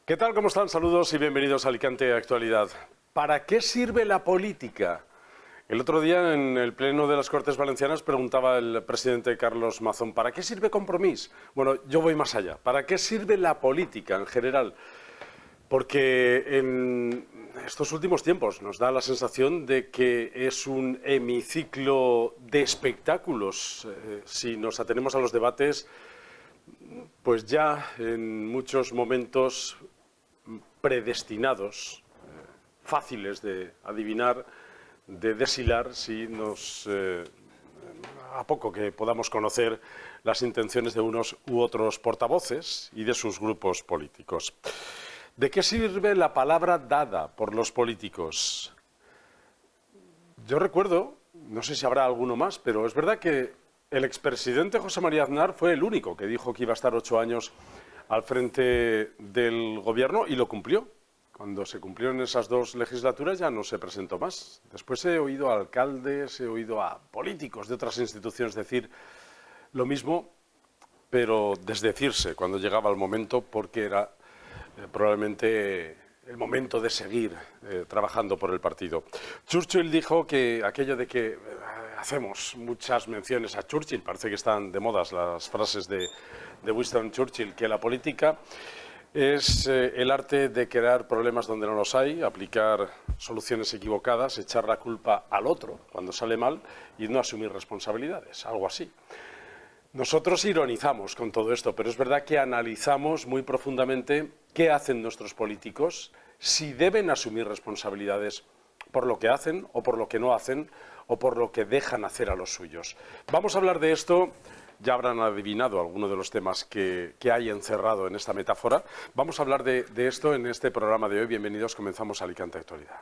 ¿Qué tal? ¿Cómo están? Saludos y bienvenidos a Alicante Actualidad. ¿Para qué sirve la política? El otro día en el Pleno de las Cortes Valencianas preguntaba el presidente Carlos Mazón, ¿para qué sirve Compromís? Bueno, yo voy más allá. ¿Para qué sirve la política en general? Porque en estos últimos tiempos nos da la sensación de que es un hemiciclo de espectáculos. Si nos atenemos a los debates, pues ya en muchos momentos predestinados, fáciles de adivinar, de deshilar, si a poco que podamos conocer las intenciones de unos u otros portavoces y de sus grupos políticos. ¿De qué sirve la palabra dada por los políticos? Yo recuerdo, no sé si habrá alguno más, pero es verdad que el expresidente José María Aznar fue el único que dijo que iba a estar 8 años al frente del gobierno y lo cumplió. Cuando se cumplieron esas 2 legislaturas ya no se presentó más. Después he oído a alcaldes, he oído a políticos de otras instituciones decir lo mismo, pero desdecirse cuando llegaba el momento, porque era probablemente el momento de seguir trabajando por el partido. Churchill dijo que aquello de que hacemos muchas menciones a Churchill, parece que están de moda las frases de Winston Churchill, que la política es el arte de crear problemas donde no los hay, aplicar soluciones equivocadas, echar la culpa al otro cuando sale mal y no asumir responsabilidades, algo así. Nosotros ironizamos con todo esto, pero es verdad que analizamos muy profundamente qué hacen nuestros políticos, si deben asumir responsabilidades por lo que hacen o por lo que no hacen o por lo que dejan hacer a los suyos. Vamos a hablar de esto. Ya habrán adivinado algunos de los temas que hay encerrado en esta metáfora. Vamos a hablar de esto en este programa de hoy. Bienvenidos, comenzamos Alicante Actualidad.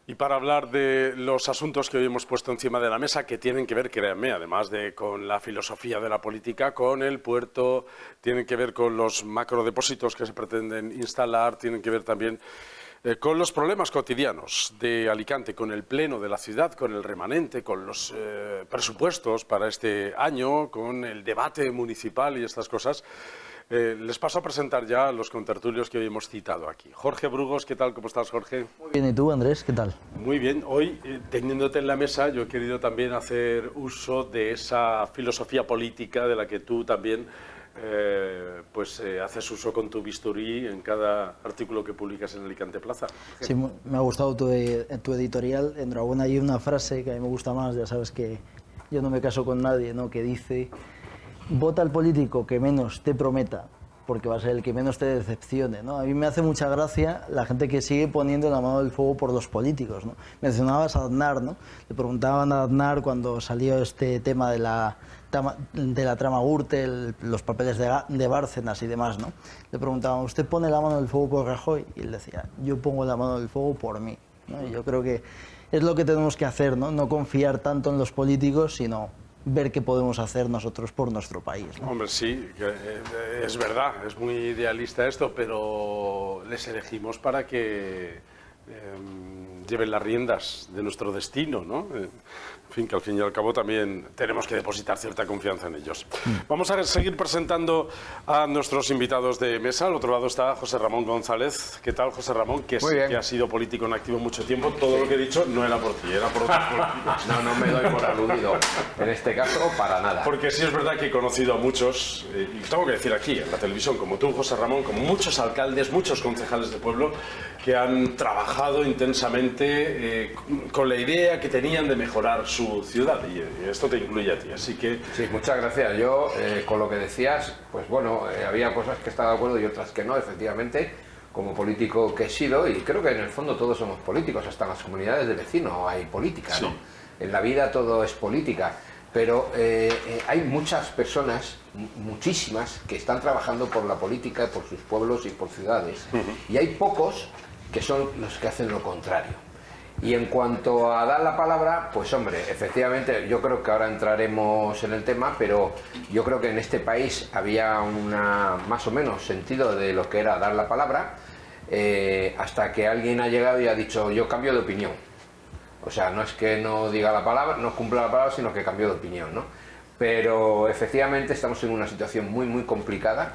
Y para hablar de los asuntos que hoy hemos puesto encima de la mesa, que tienen que ver, créanme, además de con la filosofía de la política, con el puerto, tienen que ver con los macrodepósitos que se pretenden instalar, tienen que ver también con los problemas cotidianos de Alicante, con el pleno de la ciudad, con el remanente, con los presupuestos para este año, con el debate municipal y estas cosas. Les paso a presentar ya a los contertulios que hoy hemos citado aquí. Jorge Brugos, ¿qué tal? ¿Cómo estás, Jorge? Muy bien, ¿y tú, Andrés? ¿Qué tal? Muy bien. Hoy, teniéndote en la mesa, yo he querido también hacer uso de esa filosofía política de la que tú también haces uso con tu bisturí en cada artículo que publicas en Alicante Plaza. Sí, me ha gustado tu editorial. Enhorabuena, hay una frase que a mí me gusta más, ya sabes que yo no me caso con nadie, ¿no? Que dice: vota al político que menos te prometa, porque va a ser el que menos te decepcione, ¿no? A mí me hace mucha gracia la gente que sigue poniendo la mano del fuego por los políticos, ¿no? Mencionabas a Aznar, ¿no? Le preguntaban a Aznar cuando salió este tema de la trama Gürtel, los papeles de Bárcenas y demás, ¿no? Le preguntaban, ¿usted pone la mano del fuego por Rajoy? Y él decía, yo pongo la mano del fuego por mí, ¿no? Y yo creo que es lo que tenemos que hacer, ¿no? No confiar tanto en los políticos, sino ver qué podemos hacer nosotros por nuestro país, ¿no? Hombre, sí, es verdad, es muy idealista esto, pero les elegimos para que lleven las riendas de nuestro destino, ¿no? En fin, que al fin y al cabo también tenemos que depositar cierta confianza en ellos. Vamos a seguir presentando a nuestros invitados de mesa. Al otro lado está José Ramón González. ¿Qué tal, José Ramón? Que ha sido político en activo mucho tiempo. Todo lo que he dicho no era por ti, era por otros políticos. No me doy por aludido. En este caso, para nada. Porque sí es verdad que he conocido a muchos, y tengo que decir aquí, en la televisión, como tú, José Ramón, como muchos alcaldes, muchos concejales de pueblo, que han trabajado intensamente con la idea que tenían de mejorar su ciudad, y esto te incluye a ti, así que... Sí, muchas gracias. Yo, con lo que decías, pues bueno, había cosas que estaba de acuerdo y otras que no, efectivamente, como político que he sido, y creo que en el fondo todos somos políticos, hasta en las comunidades de vecinos hay política, ¿no? Sí. En la vida todo es política, pero hay muchas personas, muchísimas, que están trabajando por la política, por sus pueblos y por ciudades, y hay pocos que son los que hacen lo contrario. Y en cuanto a dar la palabra, pues hombre, efectivamente, yo creo que ahora entraremos en el tema, pero yo creo que en este país había más o menos sentido de lo que era dar la palabra, hasta que alguien ha llegado y ha dicho, yo cambio de opinión. O sea, no es que no diga la palabra, no cumpla la palabra, sino que cambió de opinión, ¿no? Pero efectivamente estamos en una situación muy complicada,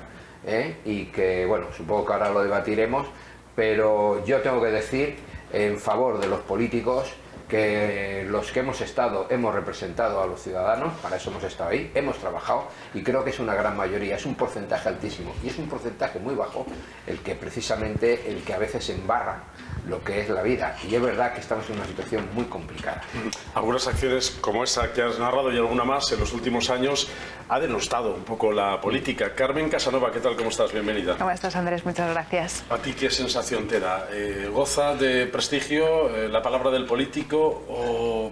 y que, bueno, supongo que ahora lo debatiremos, pero yo tengo que decir en favor de los políticos que los que hemos representado a los ciudadanos, para eso hemos estado ahí, hemos trabajado, y creo que es una gran mayoría, es un porcentaje altísimo, y es un porcentaje muy bajo el que a veces embarra lo que es la vida, y es verdad que estamos en una situación muy complicada. Algunas acciones como esa que has narrado y alguna más en los últimos años ha denostado un poco la política. Carmen Casanova, ¿qué tal? ¿Cómo estás? Bienvenida. ¿Cómo estás, Andrés? Muchas gracias. ¿A ti qué sensación te da? ¿Goza de prestigio la palabra del político o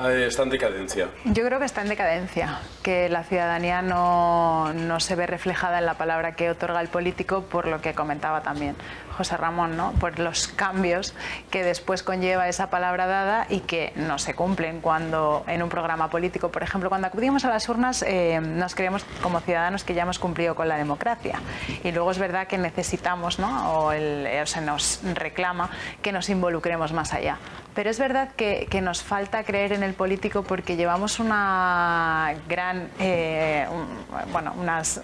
está en decadencia? Yo creo que está en decadencia, que la ciudadanía no se ve reflejada en la palabra que otorga el político, por lo que comentaba también José Ramón, ¿no? Por los cambios que después conlleva esa palabra dada y que no se cumplen cuando en un programa político, por ejemplo, cuando acudimos a las urnas, nos creemos como ciudadanos que ya hemos cumplido con la democracia, y luego es verdad que necesitamos, ¿no? o se nos reclama que nos involucremos más allá. Pero es verdad que nos falta creer en el político, porque llevamos una gran, unas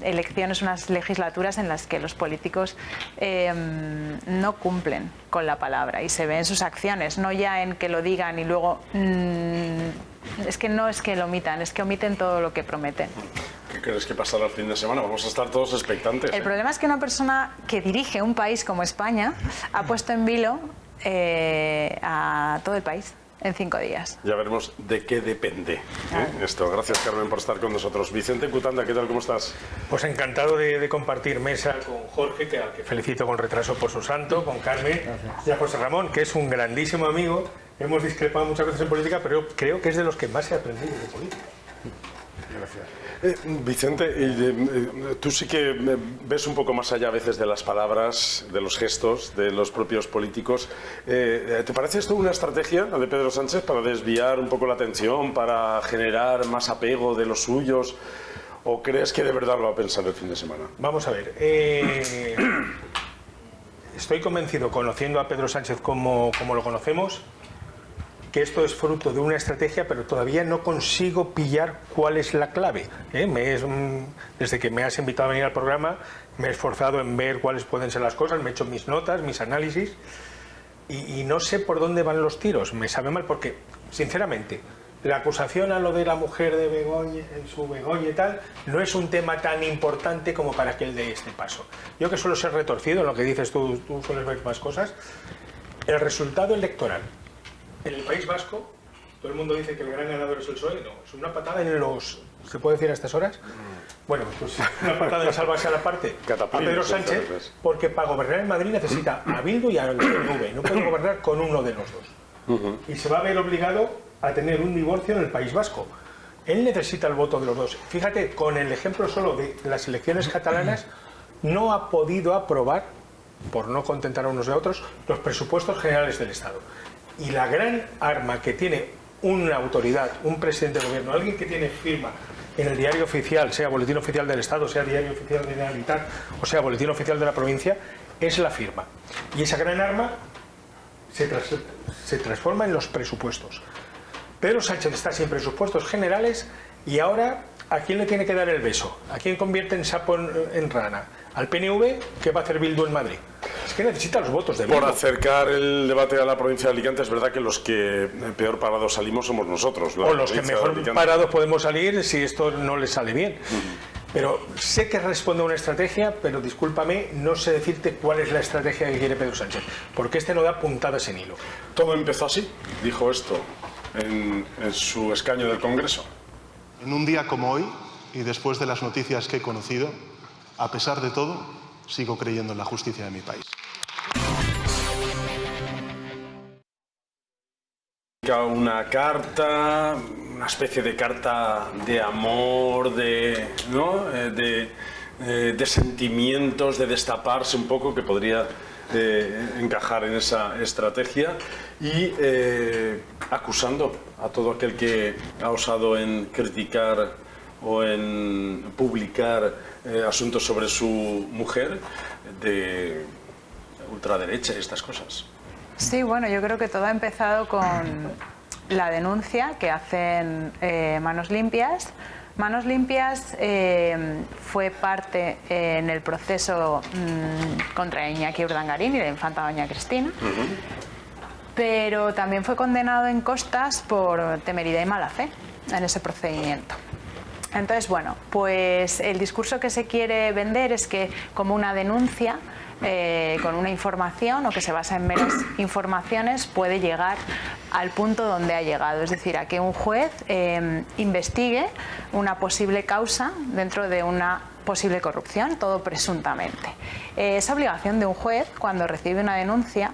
elecciones, unas legislaturas en las que los políticos no cumplen con la palabra, y se ve en sus acciones, no ya en que lo digan y luego es que no es que lo omitan, es que omiten todo lo que prometen. ¿Qué crees que pasará el fin de semana? Vamos a estar todos expectantes. El problema es que una persona que dirige un país como España ha puesto en vilo a todo el país en 5 días. Ya veremos de qué depende esto. Gracias, Carmen, por estar con nosotros. Vicente Cutanda, ¿qué tal? ¿Cómo estás? Pues encantado de compartir mesa con Jorge, que felicito con retraso por su santo, con Carmen y a José Ramón, que es un grandísimo amigo. Hemos discrepado muchas veces en política, pero creo que es de los que más he aprendido de política. Gracias. Vicente, tú sí que ves un poco más allá a veces de las palabras, de los gestos, de los propios políticos. ¿Te parece esto una estrategia, la de Pedro Sánchez, para desviar un poco la atención, para generar más apego de los suyos? ¿O crees que de verdad lo va a pensar el fin de semana? Vamos a ver. Estoy convencido, conociendo a Pedro Sánchez como lo conocemos, que esto es fruto de una estrategia, pero todavía no consigo pillar cuál es la clave. Desde que me has invitado a venir al programa, me he esforzado en ver cuáles pueden ser las cosas, me he hecho mis notas, mis análisis, y no sé por dónde van los tiros. Me sabe mal porque, sinceramente, la acusación a lo de la mujer de Begoña, en su Begoña y tal, no es un tema tan importante como para que él dé este paso. Yo, que suelo ser retorcido en lo que dices tú sueles ver más cosas, el resultado electoral en el País Vasco, todo el mundo dice que el gran ganador es el PSOE, no, es una patada en los... ¿Se puede decir a estas horas? Bueno, pues una patada de salvarse a la parte a Pedro Sánchez, porque para gobernar en Madrid necesita a Bildu y al PNV, no puede gobernar con uno de los dos. Y se va a ver obligado a tener un divorcio en el País Vasco. Él necesita el voto de los dos. Fíjate, con el ejemplo solo de las elecciones catalanas, no ha podido aprobar, por no contentar a unos y a otros, los presupuestos generales del Estado. Y la gran arma que tiene una autoridad, un presidente de gobierno, alguien que tiene firma en el diario oficial, sea boletín oficial del Estado, sea diario oficial de la Generalitat, o sea boletín oficial de la provincia, es la firma. Y esa gran arma se transforma en los presupuestos. Pedro Sánchez está sin presupuestos generales, y ahora, ¿a quién le tiene que dar el beso? ¿A quién convierte en sapo en rana? ¿Al PNV? ¿Qué va a hacer Bildu en Madrid? Es que necesita los votos de Bildu. Por acercar el debate a la provincia de Alicante, es verdad que los que peor parados salimos somos nosotros. O los que mejor parados podemos salir si esto no les sale bien. Pero sé que responde a una estrategia, pero discúlpame, no sé decirte cuál es la estrategia que quiere Pedro Sánchez, porque este no da puntadas en hilo. Todo empezó así, dijo esto en su escaño del Congreso. En un día como hoy, y después de las noticias que he conocido, a pesar de todo, sigo creyendo en la justicia de mi país. Una carta, una especie de carta de amor, de sentimientos, de destaparse un poco, que podría encajar en esa estrategia, y acusando a todo aquel que ha osado en criticar o en publicar asuntos sobre su mujer de ultraderecha y estas cosas. Sí, bueno, yo creo que todo ha empezado con la denuncia que hacen Manos Limpias. Manos Limpias fue parte en el proceso contra Iñaki Urdangarín y la infanta doña Cristina, pero también fue condenado en Costas por temeridad y mala fe en ese procedimiento. Entonces, bueno, pues el discurso que se quiere vender es que como una denuncia con una información o que se basa en meras informaciones puede llegar al punto donde ha llegado, es decir, a que un juez investigue una posible causa dentro de una posible corrupción, todo presuntamente. Esa obligación de un juez cuando recibe una denuncia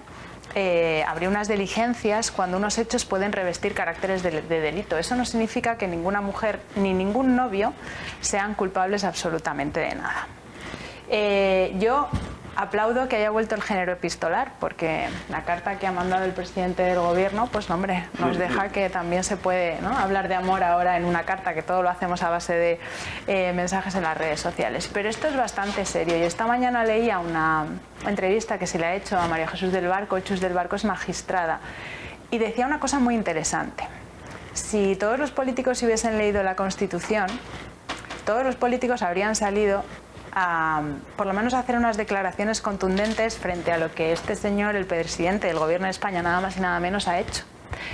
abrir unas diligencias cuando unos hechos pueden revestir caracteres de delito. Eso no significa que ninguna mujer ni ningún novio sean culpables absolutamente de nada. Yo aplaudo que haya vuelto el género epistolar, porque la carta que ha mandado el presidente del gobierno, pues hombre, nos deja que también se puede, ¿no?, hablar de amor ahora en una carta, que todo lo hacemos a base de mensajes en las redes sociales. Pero esto es bastante serio, y esta mañana leía una entrevista que se le ha hecho a María Jesús del Barco. Chus del Barco es magistrada, y decía una cosa muy interesante. Si todos los políticos hubiesen leído la Constitución, todos los políticos habrían salido a, por lo menos, a hacer unas declaraciones contundentes frente a lo que este señor, el presidente del gobierno de España, nada más y nada menos, ha hecho.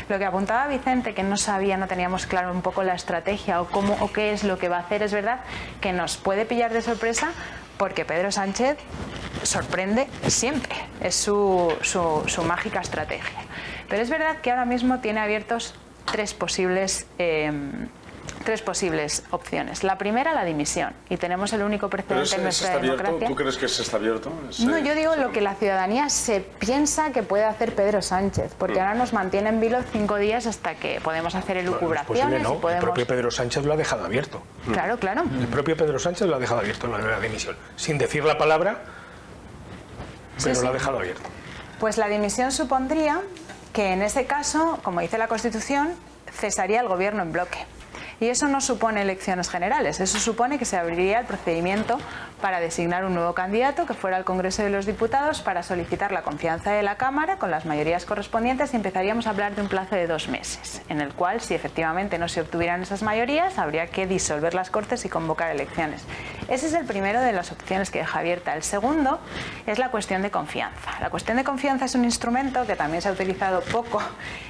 Lo que apuntaba Vicente, que no teníamos claro un poco la estrategia o cómo o qué es lo que va a hacer, es verdad que nos puede pillar de sorpresa, porque Pedro Sánchez sorprende siempre, es su mágica estrategia. Pero es verdad que ahora mismo tiene abiertos tres posibles opciones. La primera, la dimisión, y tenemos el único precedente en nuestra democracia. ¿Tú crees que ese está abierto? No, yo digo lo que la ciudadanía se piensa que puede hacer Pedro Sánchez, porque ahora nos mantiene en vilo 5 días hasta que podemos hacer elucubraciones. No, y podemos... El propio Pedro Sánchez lo ha dejado abierto. Claro, claro. El propio Pedro Sánchez lo ha dejado abierto en la dimisión, sin decir la palabra, pero lo ha dejado abierto. Pues la dimisión supondría que en ese caso, como dice la Constitución, cesaría el gobierno en bloque. Y eso no supone elecciones generales, eso supone que se abriría el procedimiento para designar un nuevo candidato que fuera al Congreso de los Diputados para solicitar la confianza de la Cámara con las mayorías correspondientes, y empezaríamos a hablar de un plazo de 2 meses, en el cual, si efectivamente no se obtuvieran esas mayorías, habría que disolver las Cortes y convocar elecciones. Ese es el primero de las opciones que deja abierta. El segundo es la cuestión de confianza. La cuestión de confianza es un instrumento que también se ha utilizado poco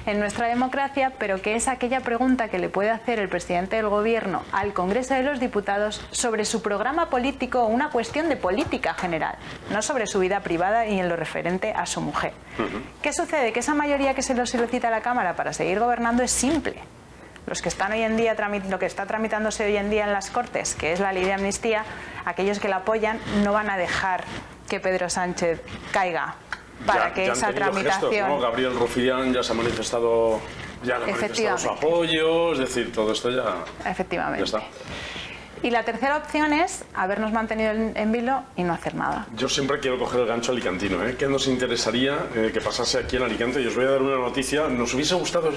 en nuestra democracia, pero que es aquella pregunta que le puede hacer el presidente del Gobierno al Congreso de los Diputados sobre su programa político o una cuestión de política general, no sobre su vida privada y en lo referente a su mujer. ¿Qué sucede? Que esa mayoría que se lo solicita a la Cámara para seguir gobernando es simple. Los que están hoy en día, lo que está tramitándose hoy en día en las Cortes, que es la ley de amnistía, aquellos que la apoyan no van a dejar que Pedro Sánchez caiga para que esa tramitación... Gestos, ¿no? Gabriel Rufián ya se ha manifestado... Ya le ha manifestado su apoyo, es decir, todo esto ya... Efectivamente. Ya está. Y la tercera opción es habernos mantenido en vilo y no hacer nada. Yo siempre quiero coger el gancho alicantino, ¿eh? ¿Qué nos interesaría que pasase aquí en Alicante? Y os voy a dar una noticia. Nos hubiese gustado,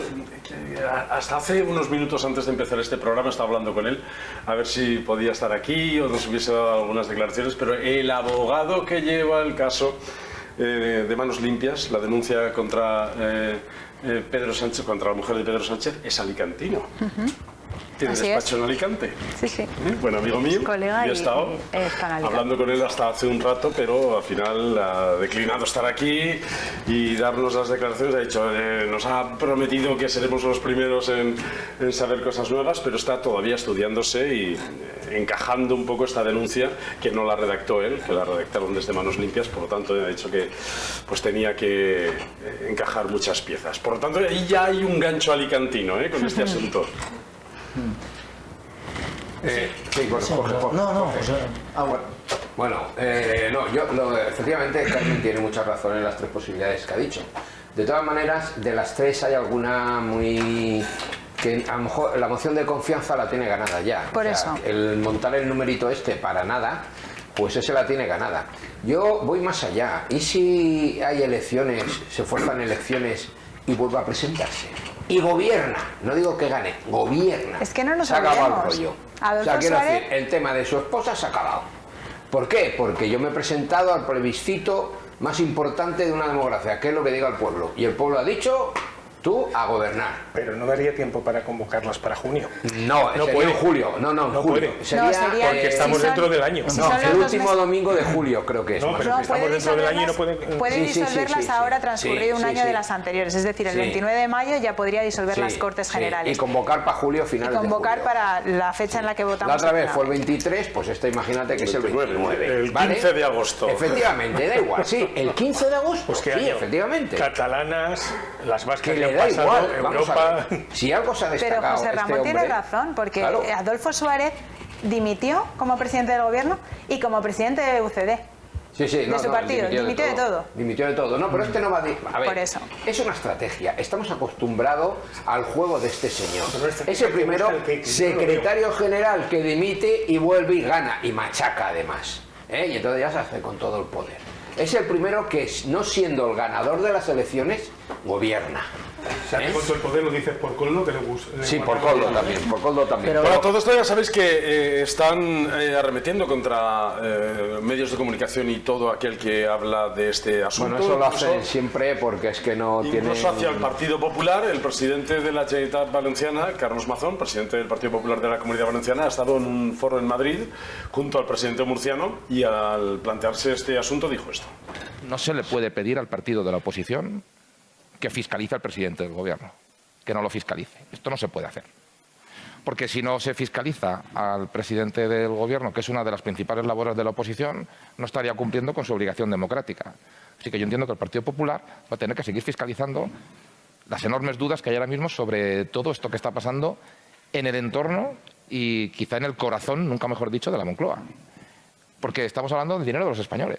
hasta hace unos minutos antes de empezar este programa, estaba hablando con él, a ver si podía estar aquí o nos hubiese dado algunas declaraciones, pero el abogado que lleva el caso de Manos Limpias, la denuncia contra Pedro Sánchez, contra la mujer de Pedro Sánchez, es alicantino. ¿Tiene despacho en Alicante? Sí, sí. Buen amigo mío. Colega, y he estado hablando con él hasta hace un rato, pero al final ha declinado estar aquí y darnos las declaraciones. Ha dicho, nos ha prometido que seremos los primeros en saber cosas nuevas, pero está todavía estudiándose y encajando un poco esta denuncia, que no la redactó él, que la redactaron desde Manos Limpias, por lo tanto ha dicho que pues tenía que encajar muchas piezas. Por lo tanto, ahí ya hay un gancho alicantino con este asunto. Sí, bueno, Jorge. Bueno, efectivamente Carmen tiene mucha razón en las 3 posibilidades que ha dicho. De todas maneras, de las 3 hay alguna que a lo mejor la moción de confianza la tiene ganada ya. Por eso. El montar el numerito para nada, pues ese la tiene ganada. Yo voy más allá. ¿Y si hay elecciones, se fuerzan elecciones y vuelve a presentarse? Y gobierna, no digo que gane, gobierna. Es que no nos se ha acabado el olvidemos. rollo. Adolfo O sea, quiero Suárez... decir, el tema de su esposa se ha acabado. ¿Por qué? Porque yo me he presentado al plebiscito más importante de una democracia, que es lo que diga el pueblo. Y el pueblo ha dicho, tú a gobernar. Pero no daría tiempo para convocarlas para junio. No, No sería puede. en julio. No, en julio. Puede. Sería, Porque estamos dentro del año. no, el último domingo de julio creo que es. No, más pero o que menos. estamos dentro del año y no pueden... Puede Sí, sí, disolverlas sí, ahora sí. transcurrido un Sí, año sí. de las anteriores. Es decir, el Sí. 29 de mayo ya podría disolver las Cortes Sí, Generales. y convocar para julio finales Y convocar de julio. para la fecha en la que votamos. La otra vez el fue el 23, pues esta imagínate que es el 29. El ¿vale? 15 de agosto. Efectivamente, da igual, sí. El 15 de agosto, Pues ¿qué sí, año? efectivamente. Catalanas, las vascas Que que le han da pasado, igual, vamos a Europa... ver. Si algo se ha Pero destacado José Ramón este tiene hombre, razón, porque claro, Adolfo Suárez dimitió como presidente del gobierno y como presidente de UCD. sí, de su partido, dimitió de todo. Dimitió de todo. No, pero este no va a... A ver, Por eso. es una estrategia. Estamos acostumbrados al juego de este señor. Pero una estrategia Es el que primero busca el que- secretario general que dimite y vuelve y gana. Y machaca además. Y entonces ya se hace con todo el poder. Es el primero que, no siendo el ganador de las elecciones, gobierna. O sea, que con todo el poder lo dices por Coldo, que le gusta. Sí, por Coldo también. Por Coldo también. Pero- Bueno, todo esto ya sabéis que están arremetiendo contra medios de comunicación y todo aquel que habla de este asunto. Bueno, eso lo Incluso- hacen siempre porque es que no tiene... Incluso hacia el Partido Popular, el presidente de la Generalitat Valenciana, Carlos Mazón, presidente del Partido Popular de la Comunidad Valenciana, ha estado en un foro en Madrid junto al presidente murciano y al plantearse este asunto dijo esto. No se le puede pedir al partido de la oposición que fiscalice al presidente del gobierno, que no lo fiscalice. Esto no se puede hacer. Porque si no se fiscaliza al presidente del gobierno, que es una de las principales labores de la oposición, no estaría cumpliendo con su obligación democrática. Así que yo entiendo que el Partido Popular va a tener que seguir fiscalizando las enormes dudas que hay ahora mismo sobre todo esto que está pasando en el entorno y quizá en el corazón, nunca mejor dicho, de la Moncloa. Porque estamos hablando del dinero de los españoles.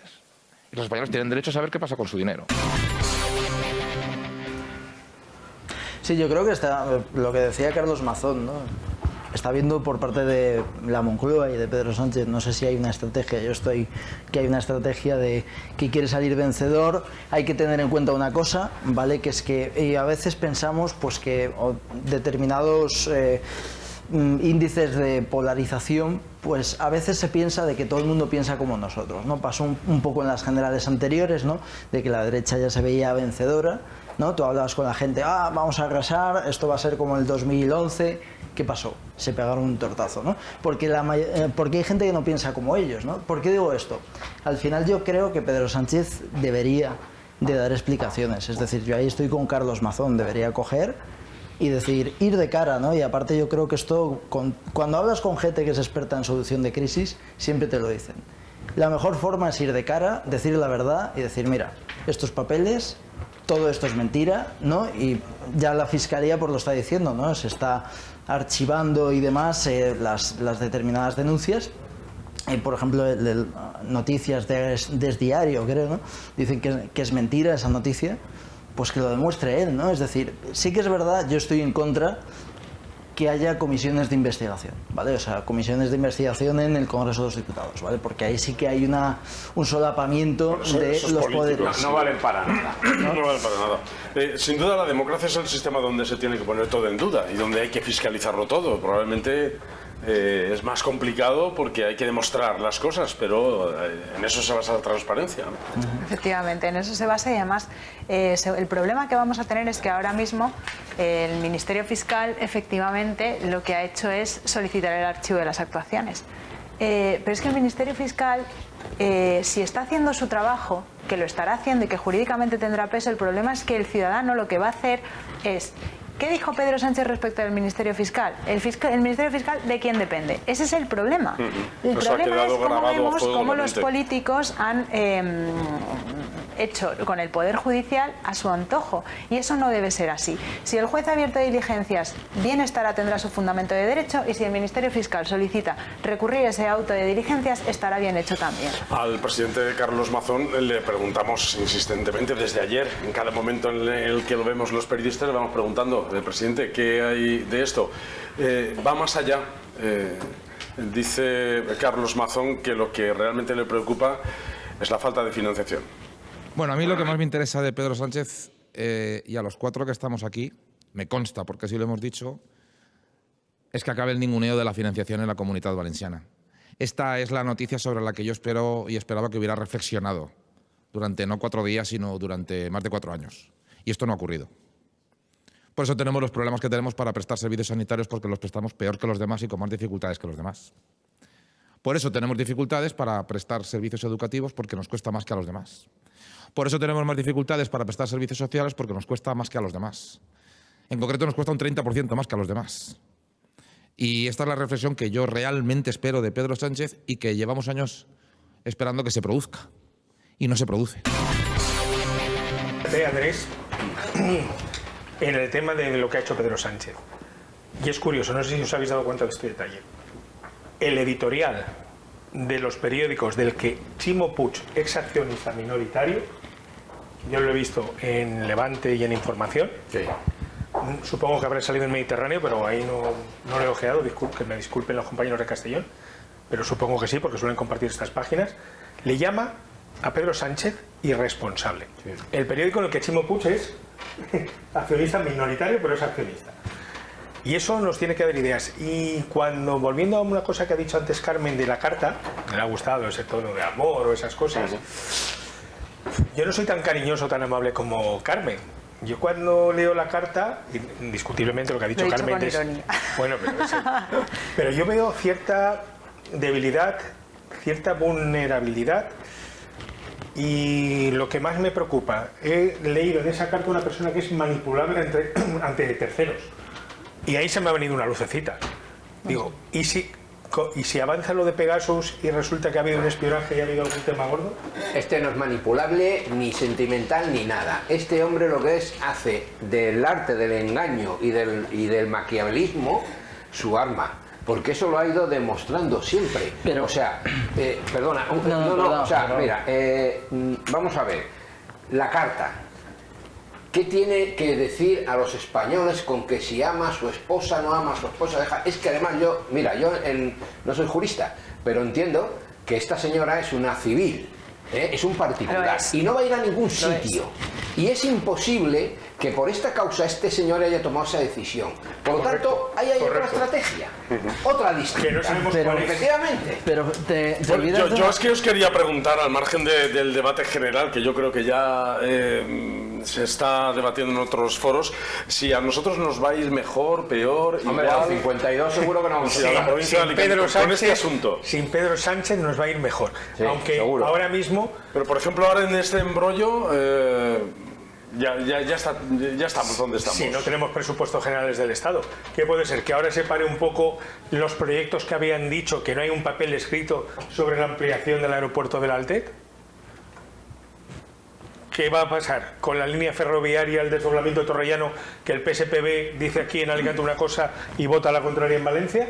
Y los españoles tienen derecho a saber qué pasa con su dinero. Sí, yo creo que está lo que decía Carlos Mazón, ¿no? Está viendo por parte de la Moncloa y de Pedro Sánchez, no sé si hay una estrategia, yo estoy que hay una estrategia de que quiere salir vencedor. Hay que tener en cuenta una cosa, ¿vale? Que es que a veces pensamos pues que determinados índices de polarización, pues a veces se piensa de que todo el mundo piensa como nosotros, ¿no? Pasó un poco en las generales anteriores, ¿no? De que la derecha ya se veía vencedora, ¿no? Tú hablabas con la gente, vamos a arrasar, esto va a ser como el 2011. ¿Qué pasó? Se pegaron un tortazo, ¿no? Porque hay gente que no piensa como ellos, ¿no? ¿Por qué digo esto? Al final yo creo que Pedro Sánchez debería de dar explicaciones, es decir, yo ahí estoy con Carlos Mazón, debería coger y decir, ir de cara, ¿no? Y aparte yo creo que esto, cuando hablas con gente que es experta en solución de crisis, siempre te lo dicen. La mejor forma es ir de cara, decir la verdad y decir, mira, estos papeles, todo esto es mentira, ¿no? Y ya la Fiscalía pues lo está diciendo, ¿no? Se está archivando y demás las determinadas denuncias. Por ejemplo, noticias de Diario, creo, ¿no? Dicen que es mentira esa noticia, pues que lo demuestre él, ¿no? Es decir, sí que es verdad, yo estoy en contra que haya comisiones de investigación, ¿vale? O sea, comisiones de investigación en el Congreso de los Diputados, ¿vale? Porque ahí sí que hay un solapamiento de esos los políticos, poderes. No valen para nada. No vale para nada. Sin duda la democracia es el sistema donde se tiene que poner todo en duda y donde hay que fiscalizarlo todo. Probablemente es más complicado porque hay que demostrar las cosas, pero en eso se basa la transparencia, ¿no? Efectivamente, en eso se basa y además el problema que vamos a tener es que ahora mismo el Ministerio Fiscal efectivamente lo que ha hecho es solicitar el archivo de las actuaciones. Pero es que el Ministerio Fiscal, si está haciendo su trabajo, que lo estará haciendo y que jurídicamente tendrá peso, el problema es que el ciudadano lo que va a hacer es... ¿Qué dijo Pedro Sánchez respecto al Ministerio Fiscal? El Ministerio Fiscal, ¿de quién depende? Ese es el problema. El Eso ha problema quedado es cómo grabado a vemos fuego cómo en la los mente. políticos han hecho con el Poder Judicial a su antojo. Y eso no debe ser así. Si el juez ha abierto diligencias, bien estará, tendrá su fundamento de derecho, y si el Ministerio Fiscal solicita recurrir ese auto de diligencias, estará bien hecho también. Al presidente Carlos Mazón le preguntamos insistentemente desde ayer, en cada momento en el que lo vemos los periodistas, le vamos preguntando, presidente, ¿qué hay de esto? Va más allá. Dice Carlos Mazón que lo que realmente le preocupa es la falta de financiación. Bueno, a mí lo que más me interesa de Pedro Sánchez y a los cuatro que estamos aquí, me consta, porque así lo hemos dicho, es que acabe el ninguneo de la financiación en la Comunidad Valenciana. Esta es la noticia sobre la que yo espero y esperaba que hubiera reflexionado durante no 4 días, sino durante más de 4 años. Y esto no ha ocurrido. Por eso tenemos los problemas que tenemos para prestar servicios sanitarios, porque los prestamos peor que los demás y con más dificultades que los demás. Por eso tenemos dificultades para prestar servicios educativos, porque nos cuesta más que a los demás. Por eso tenemos más dificultades para prestar servicios sociales, porque nos cuesta más que a los demás. En concreto nos cuesta un 30% más que a los demás. Y esta es la reflexión que yo realmente espero de Pedro Sánchez y que llevamos años esperando que se produzca. Y no se produce. Andrés, en el tema de lo que ha hecho Pedro Sánchez. Y es curioso, no sé si os habéis dado cuenta de este detalle. El editorial de los periódicos del que Chimo Puig, ex accionista minoritario, yo lo he visto en Levante y en Información. Sí. Supongo que habrá salido en Mediterráneo, pero ahí no lo he ojeado, que me disculpen los compañeros de Castellón, pero supongo que sí, porque suelen compartir estas páginas. Le llama a Pedro Sánchez irresponsable. Sí. El periódico en el que Chimo Puig es accionista minoritario, pero es accionista. Y eso nos tiene que dar ideas. Y cuando, volviendo a una cosa que ha dicho antes Carmen de la carta, me le ha gustado ese tono de amor o esas cosas. Yo no soy tan cariñoso, tan amable como Carmen. Yo cuando leo la carta, indiscutiblemente lo que ha dicho Carmen es... Bueno, pero yo veo cierta debilidad, cierta vulnerabilidad. Y lo que más me preocupa, he leído en esa carta una persona que es manipulable ante terceros. Y ahí se me ha venido una lucecita. Digo, ¿y si avanza lo de Pegasus y resulta que ha habido un espionaje y ha habido algún tema gordo? Este no es manipulable, ni sentimental, ni nada. Este hombre lo que es, hace del arte del engaño y del maquiavelismo su arma. Porque eso lo ha ido demostrando siempre. Pero, o sea, perdona, o sea, mira, vamos a ver, la carta. ¿Qué tiene que decir a los españoles con que si ama a su esposa, no ama a su esposa, deja? Es que además yo, mira, yo no soy jurista, pero entiendo que esta señora es una civil, es un particular, y no va a ir a ningún sitio. Y es imposible que por esta causa este señor haya tomado esa decisión. Por lo tanto, ahí hay otra estrategia, otra distinta. Que no sabemos pero efectivamente. Pero yo es que os quería preguntar, al margen del debate general, que yo creo que ya se está debatiendo en otros foros, si a nosotros nos va a ir mejor, peor, hombre, igual... 52 seguro que no vamos a la provincia de Alicante, con este asunto. Sin Pedro Sánchez nos va a ir mejor. Sí, aunque seguro. Ahora mismo... Pero por ejemplo, ahora en este embrollo... Ya estamos donde estamos. Sí, no tenemos presupuestos generales del Estado. ¿Qué puede ser? Que ahora se pare un poco los proyectos que habían dicho, que no hay un papel escrito sobre la ampliación del aeropuerto del Altet. ¿Qué va a pasar con la línea ferroviaria, el desdoblamiento de Torrellano, que el PSPB dice aquí en Alicante una cosa y vota la contraria en Valencia?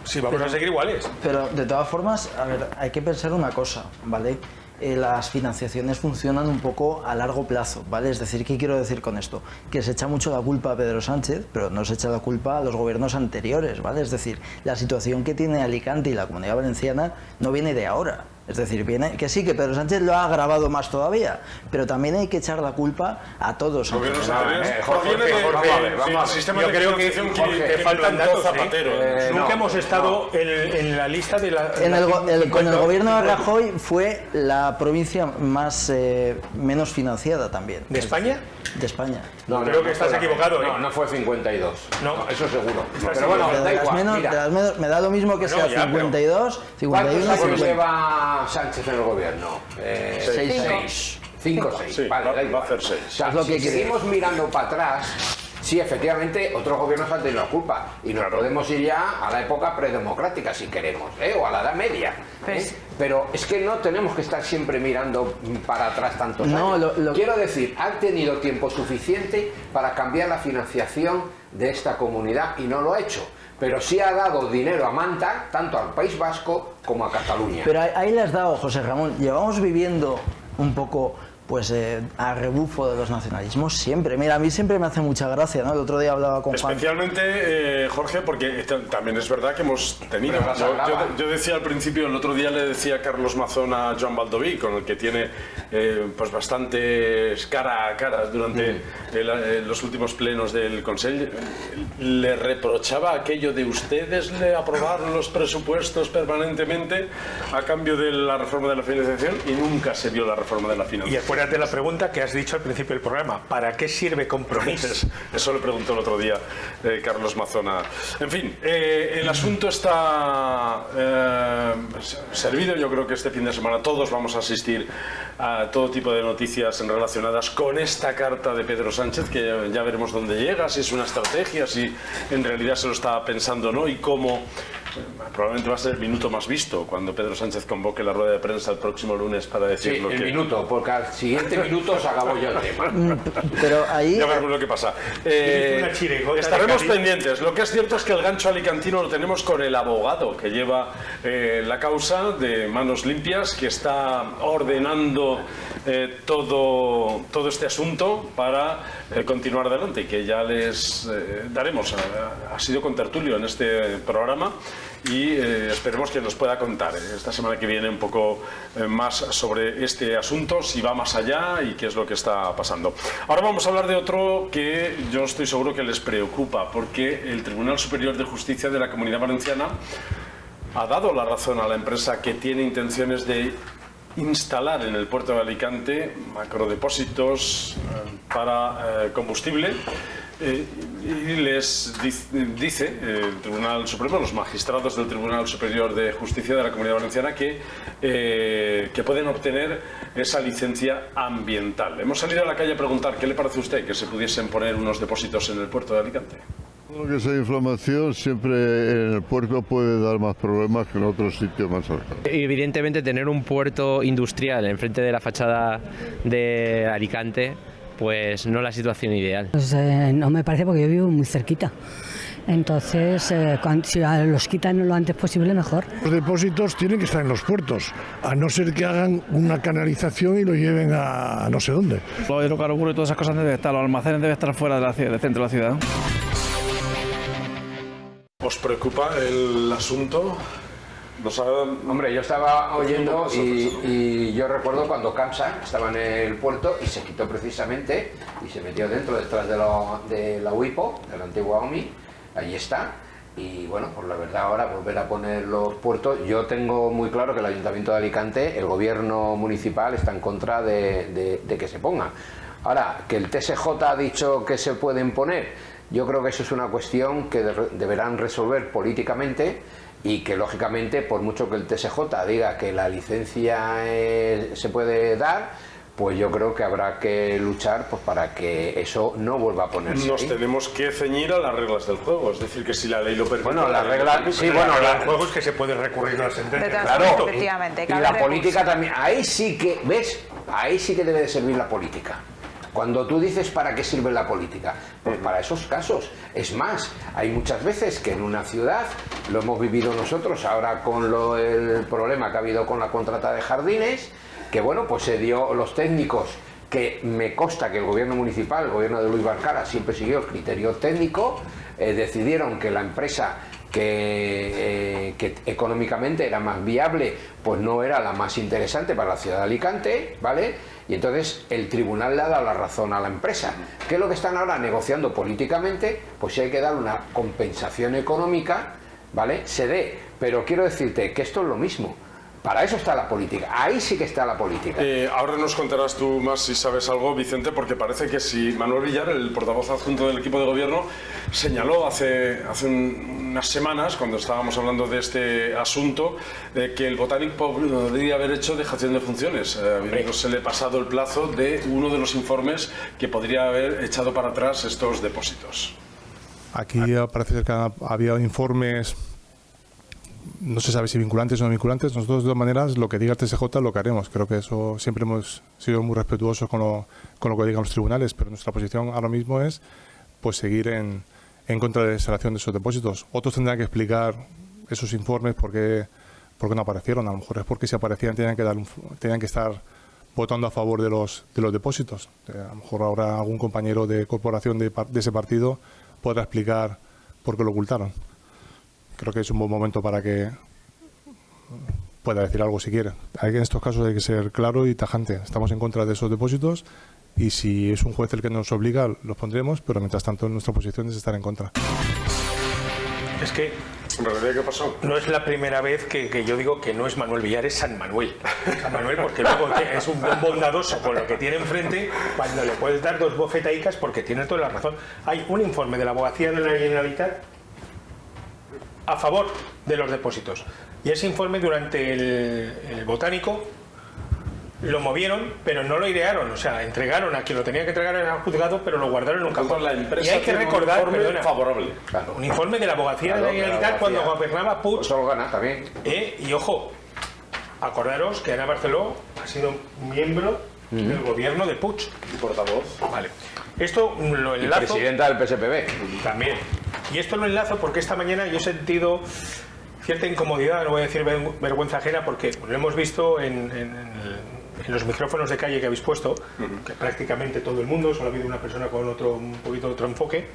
Sí, vamos a seguir iguales. Pero de todas formas, a ver, hay que pensar una cosa, ¿vale? Las financiaciones funcionan un poco a largo plazo, ¿vale? Es decir, ¿qué quiero decir con esto? Que se echa mucho la culpa a Pedro Sánchez, pero no se echa la culpa a los gobiernos anteriores, ¿vale? Es decir, la situación que tiene Alicante y la Comunidad Valenciana no viene de ahora. Es decir, viene que sí, que Pedro Sánchez lo ha agravado más todavía, pero también hay que echar la culpa a todos. Yo creo que faltan datos. Nunca hemos estado en la lista de la... Con el gobierno de Rajoy fue la provincia más menos financiada también. ¿De España? De España. No, creo que estás equivocado. No fue 52. No, eso seguro. Pero bueno, da igual. Me da lo mismo que sea 52, 51, ¿cuántos años lleva Sánchez en el gobierno? 6. 5 o 6. Sí, vale, va a hacer 6. O sea, si seguimos mirando para atrás, sí, efectivamente, otros gobiernos han tenido la culpa. Y nos podemos ir ya a la época predemocrática, si queremos, o a la Edad Media. Pero es que no tenemos que estar siempre mirando para atrás tantos años. Quiero decir, han tenido tiempo suficiente para cambiar la financiación de esta comunidad y no lo ha hecho. Pero sí ha dado dinero a manta, tanto al País Vasco como a Cataluña. Pero ahí le has dado, José Ramón. Llevamos viviendo un poco pues a rebufo de los nacionalismos siempre. Mira, a mí siempre me hace mucha gracia, ¿no? El otro día hablaba con Juan. Especialmente, Jorge, porque también es verdad que hemos tenido... Yo decía al principio, el otro día le decía a Carlos Mazón a Joan Baldoví, con el que tiene pues bastantes cara a cara durante los últimos plenos del Consell, le reprochaba aquello de ustedes le aprobaron los presupuestos permanentemente a cambio de la reforma de la financiación y nunca se vio la reforma de la financiación. Y acuérdate la pregunta que has dicho al principio del programa, ¿para qué sirve Compromís? Eso le preguntó el otro día Carlos Mazona. En fin, el asunto está servido. Yo creo que este fin de semana todos vamos a asistir a todo tipo de noticias relacionadas con esta carta de Pedro Sánchez, que ya veremos dónde llega, si es una estrategia, si en realidad se lo está pensando o no, y cómo probablemente va a ser el minuto más visto cuando Pedro Sánchez convoque la rueda de prensa el próximo lunes para decir sí, lo que... el minuto, porque al siguiente minuto se acabó ya el tema. Pero ahí... Ya veremos lo que pasa. Estaremos pendientes. Lo que es cierto es que el gancho alicantino lo tenemos con el abogado que lleva la causa de Manos Limpias, que está ordenando todo este asunto para continuar adelante, y que ya les daremos. Ha sido contertulio en este programa y esperemos que nos pueda contar esta semana que viene un poco más sobre este asunto, si va más allá y qué es lo que está pasando. Ahora vamos a hablar de otro que yo estoy seguro que les preocupa, porque el Tribunal Superior de Justicia de la Comunidad Valenciana ha dado la razón a la empresa que tiene intenciones de instalar en el puerto de Alicante macrodepósitos para combustible. Y les dice el Tribunal Supremo, los magistrados del Tribunal Superior de Justicia de la Comunidad Valenciana, que pueden obtener esa licencia ambiental. Hemos salido a la calle a preguntar qué le parece a usted que se pudiesen poner unos depósitos en el puerto de Alicante. Lo que sea inflamación, siempre en el puerto puede dar más problemas que en otros sitios más cercanos. Evidentemente, tener un puerto industrial enfrente de la fachada de Alicante, pues no es la situación ideal. Pues, no me parece, porque yo vivo muy cerquita. Entonces, si los quitan lo antes posible, mejor. Los depósitos tienen que estar en los puertos, a no ser que hagan una canalización y lo lleven a no sé dónde. Los hidrocarburos y todas esas cosas deben estar, los almacenes deben estar fuera del centro de la ciudad. ¿Os preocupa el asunto? Hombre, yo estaba oyendo y yo recuerdo cuando Kamsa estaba en el puerto y se quitó precisamente y se metió detrás de la UIPO, de la antigua OMI, ahí está. Y bueno, pues la verdad ahora volver a poner los puertos, yo tengo muy claro que el Ayuntamiento de Alicante, el gobierno municipal está en contra de que se ponga. Ahora, que el TSJ ha dicho que se pueden poner, yo creo que eso es una cuestión que deberán resolver políticamente, y que lógicamente, por mucho que el TSJ diga que la licencia se puede dar, pues yo creo que habrá que luchar pues para que eso no vuelva a ponerse. Nos tenemos que ceñir a las reglas del juego, es decir, que si la ley lo permite... Bueno, las reglas... Sí, bueno, el juego es que se puede recurrir a la sentencia. Claro, efectivamente, y la política también. Ahí sí que, ¿ves? Ahí sí que debe de servir la política. Cuando tú dices ¿para qué sirve la política? Pues para esos casos. Es más, hay muchas veces que en una ciudad, lo hemos vivido nosotros ahora con el problema que ha habido con la contrata de jardines, que bueno, pues se dio los técnicos, que me consta que el gobierno municipal, el gobierno de Luis Barcara, siempre siguió el criterio técnico, decidieron que la empresa que económicamente era más viable, pues no era la más interesante para la ciudad de Alicante, ¿vale? Y entonces el tribunal le ha dado la razón a la empresa. ¿Qué es lo que están ahora negociando políticamente? Pues si hay que dar una compensación económica, ¿vale? Se dé. Pero quiero decirte que esto es lo mismo. Para eso está la política, ahí sí que está la política. Ahora nos contarás tú más si sabes algo, Vicente, porque parece que si Manuel Villar, el portavoz adjunto del equipo de gobierno, señaló hace unas semanas, cuando estábamos hablando de este asunto, que el Botanic podría haber hecho dejación de funciones, habiéndosele pasado el plazo de uno de los informes que podría haber echado para atrás estos depósitos. Aquí parece ser que había informes... No se sabe si vinculantes o no vinculantes. Nosotros, de todas maneras, lo que diga el TSJ lo que haremos. Creo que eso siempre hemos sido muy respetuosos con lo que digan los tribunales, pero nuestra posición ahora mismo es pues seguir en contra de la instalación de esos depósitos. Otros tendrán que explicar esos informes por qué no aparecieron. A lo mejor es porque si aparecían tenían que estar votando a favor de los depósitos. A lo mejor ahora algún compañero de corporación de ese partido podrá explicar por qué lo ocultaron. Creo que es un buen momento para que pueda decir algo si quiere. En estos casos hay que ser claro y tajante. Estamos en contra de esos depósitos y si es un juez el que nos obliga, los pondremos, pero mientras tanto nuestra posición es estar en contra. Es que ¿En realidad qué pasó? no es la primera vez que yo digo que no es Manuel Villar, es San Manuel. San Manuel, porque luego es un buen bondadoso con lo que tiene enfrente, cuando le puedes dar dos bofetaicas porque tiene toda la razón. Hay un informe de la Abogacía de la Generalitat a favor de los depósitos. Y ese informe durante el botánico lo movieron, pero no lo idearon, o sea, entregaron a quien lo tenía que entregar al juzgado, pero lo guardaron en un cajón. La empresa y hay que recordar, un informe favorable. Claro, un informe de la Abogacía de la Generalitat cuando gobernaba Puig. Eso lo gana también. Y ojo, acordaros que Ana Barceló ha sido miembro del gobierno de Puig. Y portavoz. Vale. Esto lo Y enlazo. presidenta del PSPB. También. Y esto lo enlazo porque esta mañana yo he sentido cierta incomodidad, no voy a decir vergüenza ajena, porque lo hemos visto en los micrófonos de calle que habéis puesto, que prácticamente todo el mundo, solo ha habido una persona con un poquito otro enfoque,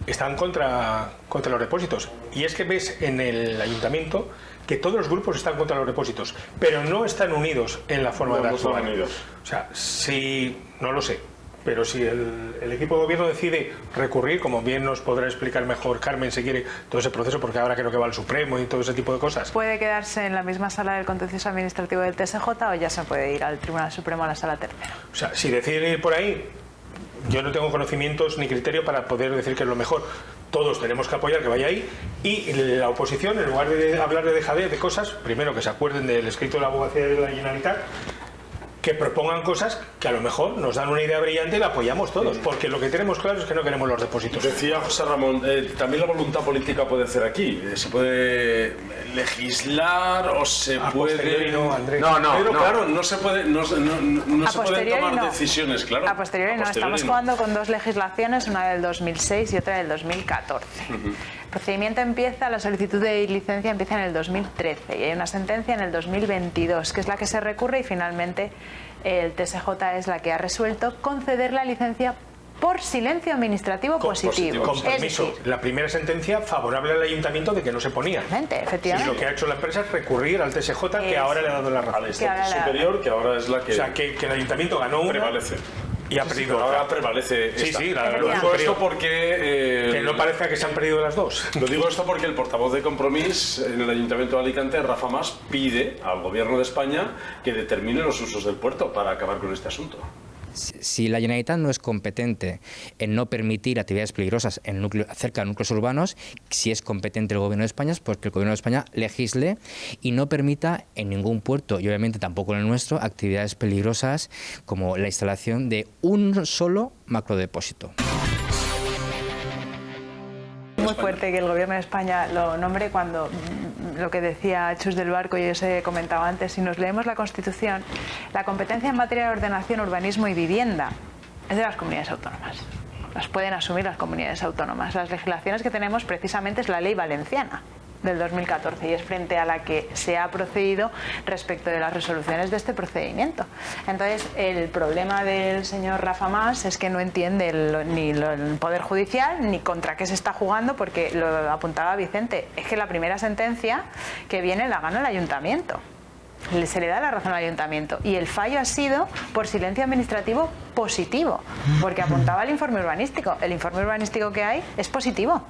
están contra los depósitos. Y es que ves en el ayuntamiento que todos los grupos están contra los depósitos, pero no están unidos en la forma de actuar. O sea, si, no lo sé, pero si el equipo de gobierno decide recurrir, como bien nos podrá explicar mejor Carmen si quiere todo ese proceso, porque ahora creo que va al Supremo y todo ese tipo de cosas. ¿Puede quedarse en la misma sala del contencioso administrativo del TSJ o ya se puede ir al Tribunal Supremo a la sala tercera? O sea, si deciden ir por ahí, yo no tengo conocimientos ni criterio para poder decir que es lo mejor. Todos tenemos que apoyar que vaya ahí, y la oposición, en lugar de hablar de dejadez de cosas, primero que se acuerden del escrito de la Abogacía de la Generalitat, que propongan cosas que a lo mejor nos dan una idea brillante y la apoyamos todos, porque lo que tenemos claro es que no queremos los depósitos. Decía José Ramón, también la voluntad política puede ser aquí. Se puede legislar o se puede... No, Andrés. Pero claro, no se puede, no se pueden tomar no. decisiones, claro. A posteriori no, estamos jugando con dos legislaciones, una del 2006 y otra del 2014. El procedimiento empieza, la solicitud de licencia empieza en el 2013 y hay una sentencia en el 2022, que es la que se recurre, y finalmente el TSJ es la que ha resuelto conceder la licencia por silencio administrativo positivo. Con permiso, la primera sentencia favorable al ayuntamiento de que no se ponía. Efectivamente. Y lo que ha hecho la empresa es recurrir al TSJ, que ahora le ha dado la razón. Al instancia superior, que ahora es la que... O sea, que el ayuntamiento ganó una... Prevalece. Y ha perdido ahora otra. prevalece esta. Lo digo esto porque... que no parezca que se han perdido las dos. Lo digo esto porque el portavoz de Compromís en el Ayuntamiento de Alicante, Rafa Mas, pide al Gobierno de España que determine los usos del puerto para acabar con este asunto. Si la Generalitat no es competente en no permitir actividades peligrosas cerca de núcleos urbanos, si es competente el Gobierno de España, pues que el Gobierno de España legisle y no permita en ningún puerto, y obviamente tampoco en el nuestro, actividades peligrosas como la instalación de un solo macrodepósito. Muy fuerte que el Gobierno de España lo nombre, cuando lo que decía Chus del Barco y yo se comentaba antes, si nos leemos la Constitución, la competencia en materia de ordenación, urbanismo y vivienda es de las comunidades autónomas. Las pueden asumir las comunidades autónomas. Las legislaciones que tenemos precisamente es la ley valenciana del 2014 y es frente a la que se ha procedido respecto de las resoluciones de este procedimiento. Entonces, el problema del señor Rafa Mas es que no entiende ni el Poder Judicial ni contra qué se está jugando, porque lo apuntaba Vicente, es que la primera sentencia que viene la gana el ayuntamiento. Se le da la razón al ayuntamiento y el fallo ha sido por silencio administrativo positivo, porque apuntaba el informe urbanístico. El informe urbanístico que hay es positivo.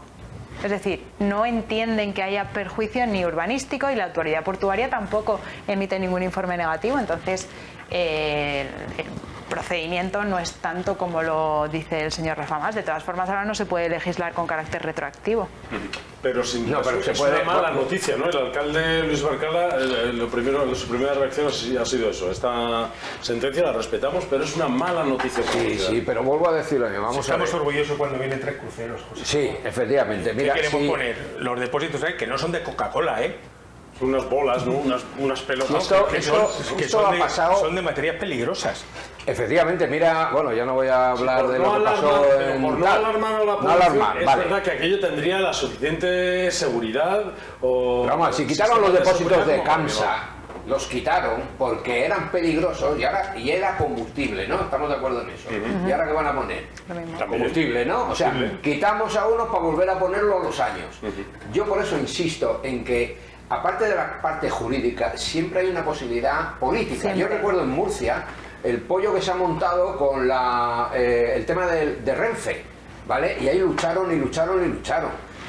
Es decir, no entienden que haya perjuicio ni urbanístico y la autoridad portuaria tampoco emite ningún informe negativo. Entonces, el procedimiento no es tanto como lo dice el señor Rafa Mas. De todas formas, ahora no se puede legislar con carácter retroactivo. Pero sin es una mala noticia, ¿no? El alcalde Luis Barcala, su primera reacción ha sido eso. Esta sentencia la respetamos, pero es una mala noticia. Sí, pero vuelvo a decirlo. Estamos orgullosos cuando vienen 3 cruceros. José. Sí, efectivamente. Mira, ¿qué queremos poner? Los depósitos que no son de Coca-Cola, Son unas bolas, ¿no? Unas pelotas son de materias peligrosas. Efectivamente, mira, bueno, ya no voy a hablar de lo que pasó en... Por no alarmar a la población, es verdad que aquello tendría la suficiente seguridad o... Pero vamos, si quitaron los depósitos de Camsa los quitaron porque eran peligrosos y era combustible, ¿no? Estamos de acuerdo en eso. ¿Y ahora qué van a poner? Combustible, ¿no? O sea, quitamos a unos para volver a ponerlo a los años. Yo por eso insisto en que, aparte de la parte jurídica, siempre hay una posibilidad política. Siempre. Yo recuerdo en Murcia el pollo que se ha montado con el tema de Renfe, ¿vale? Y ahí lucharon.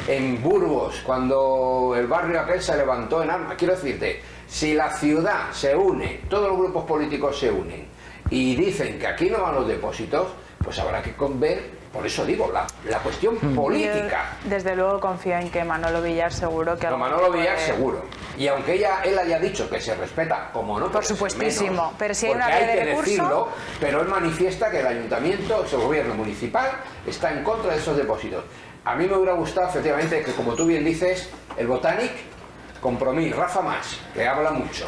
En Burgos, cuando el barrio aquel se levantó en armas, quiero decirte, si la ciudad se une, todos los grupos políticos se unen y dicen que aquí no van los depósitos, pues habrá que ver. Por eso digo, la cuestión política. Yo, desde luego confío en que Manolo Villar seguro que... No, Manolo Villar seguro. Y aunque él haya dicho que se respeta, como no... Por supuestísimo, menos, pero si hay una vía de recurso... decirlo, pero él manifiesta que el ayuntamiento, el gobierno municipal, está en contra de esos depósitos. A mí me hubiera gustado, efectivamente, que como tú bien dices, el Botanic, Compromís, Rafa Mas, que habla mucho,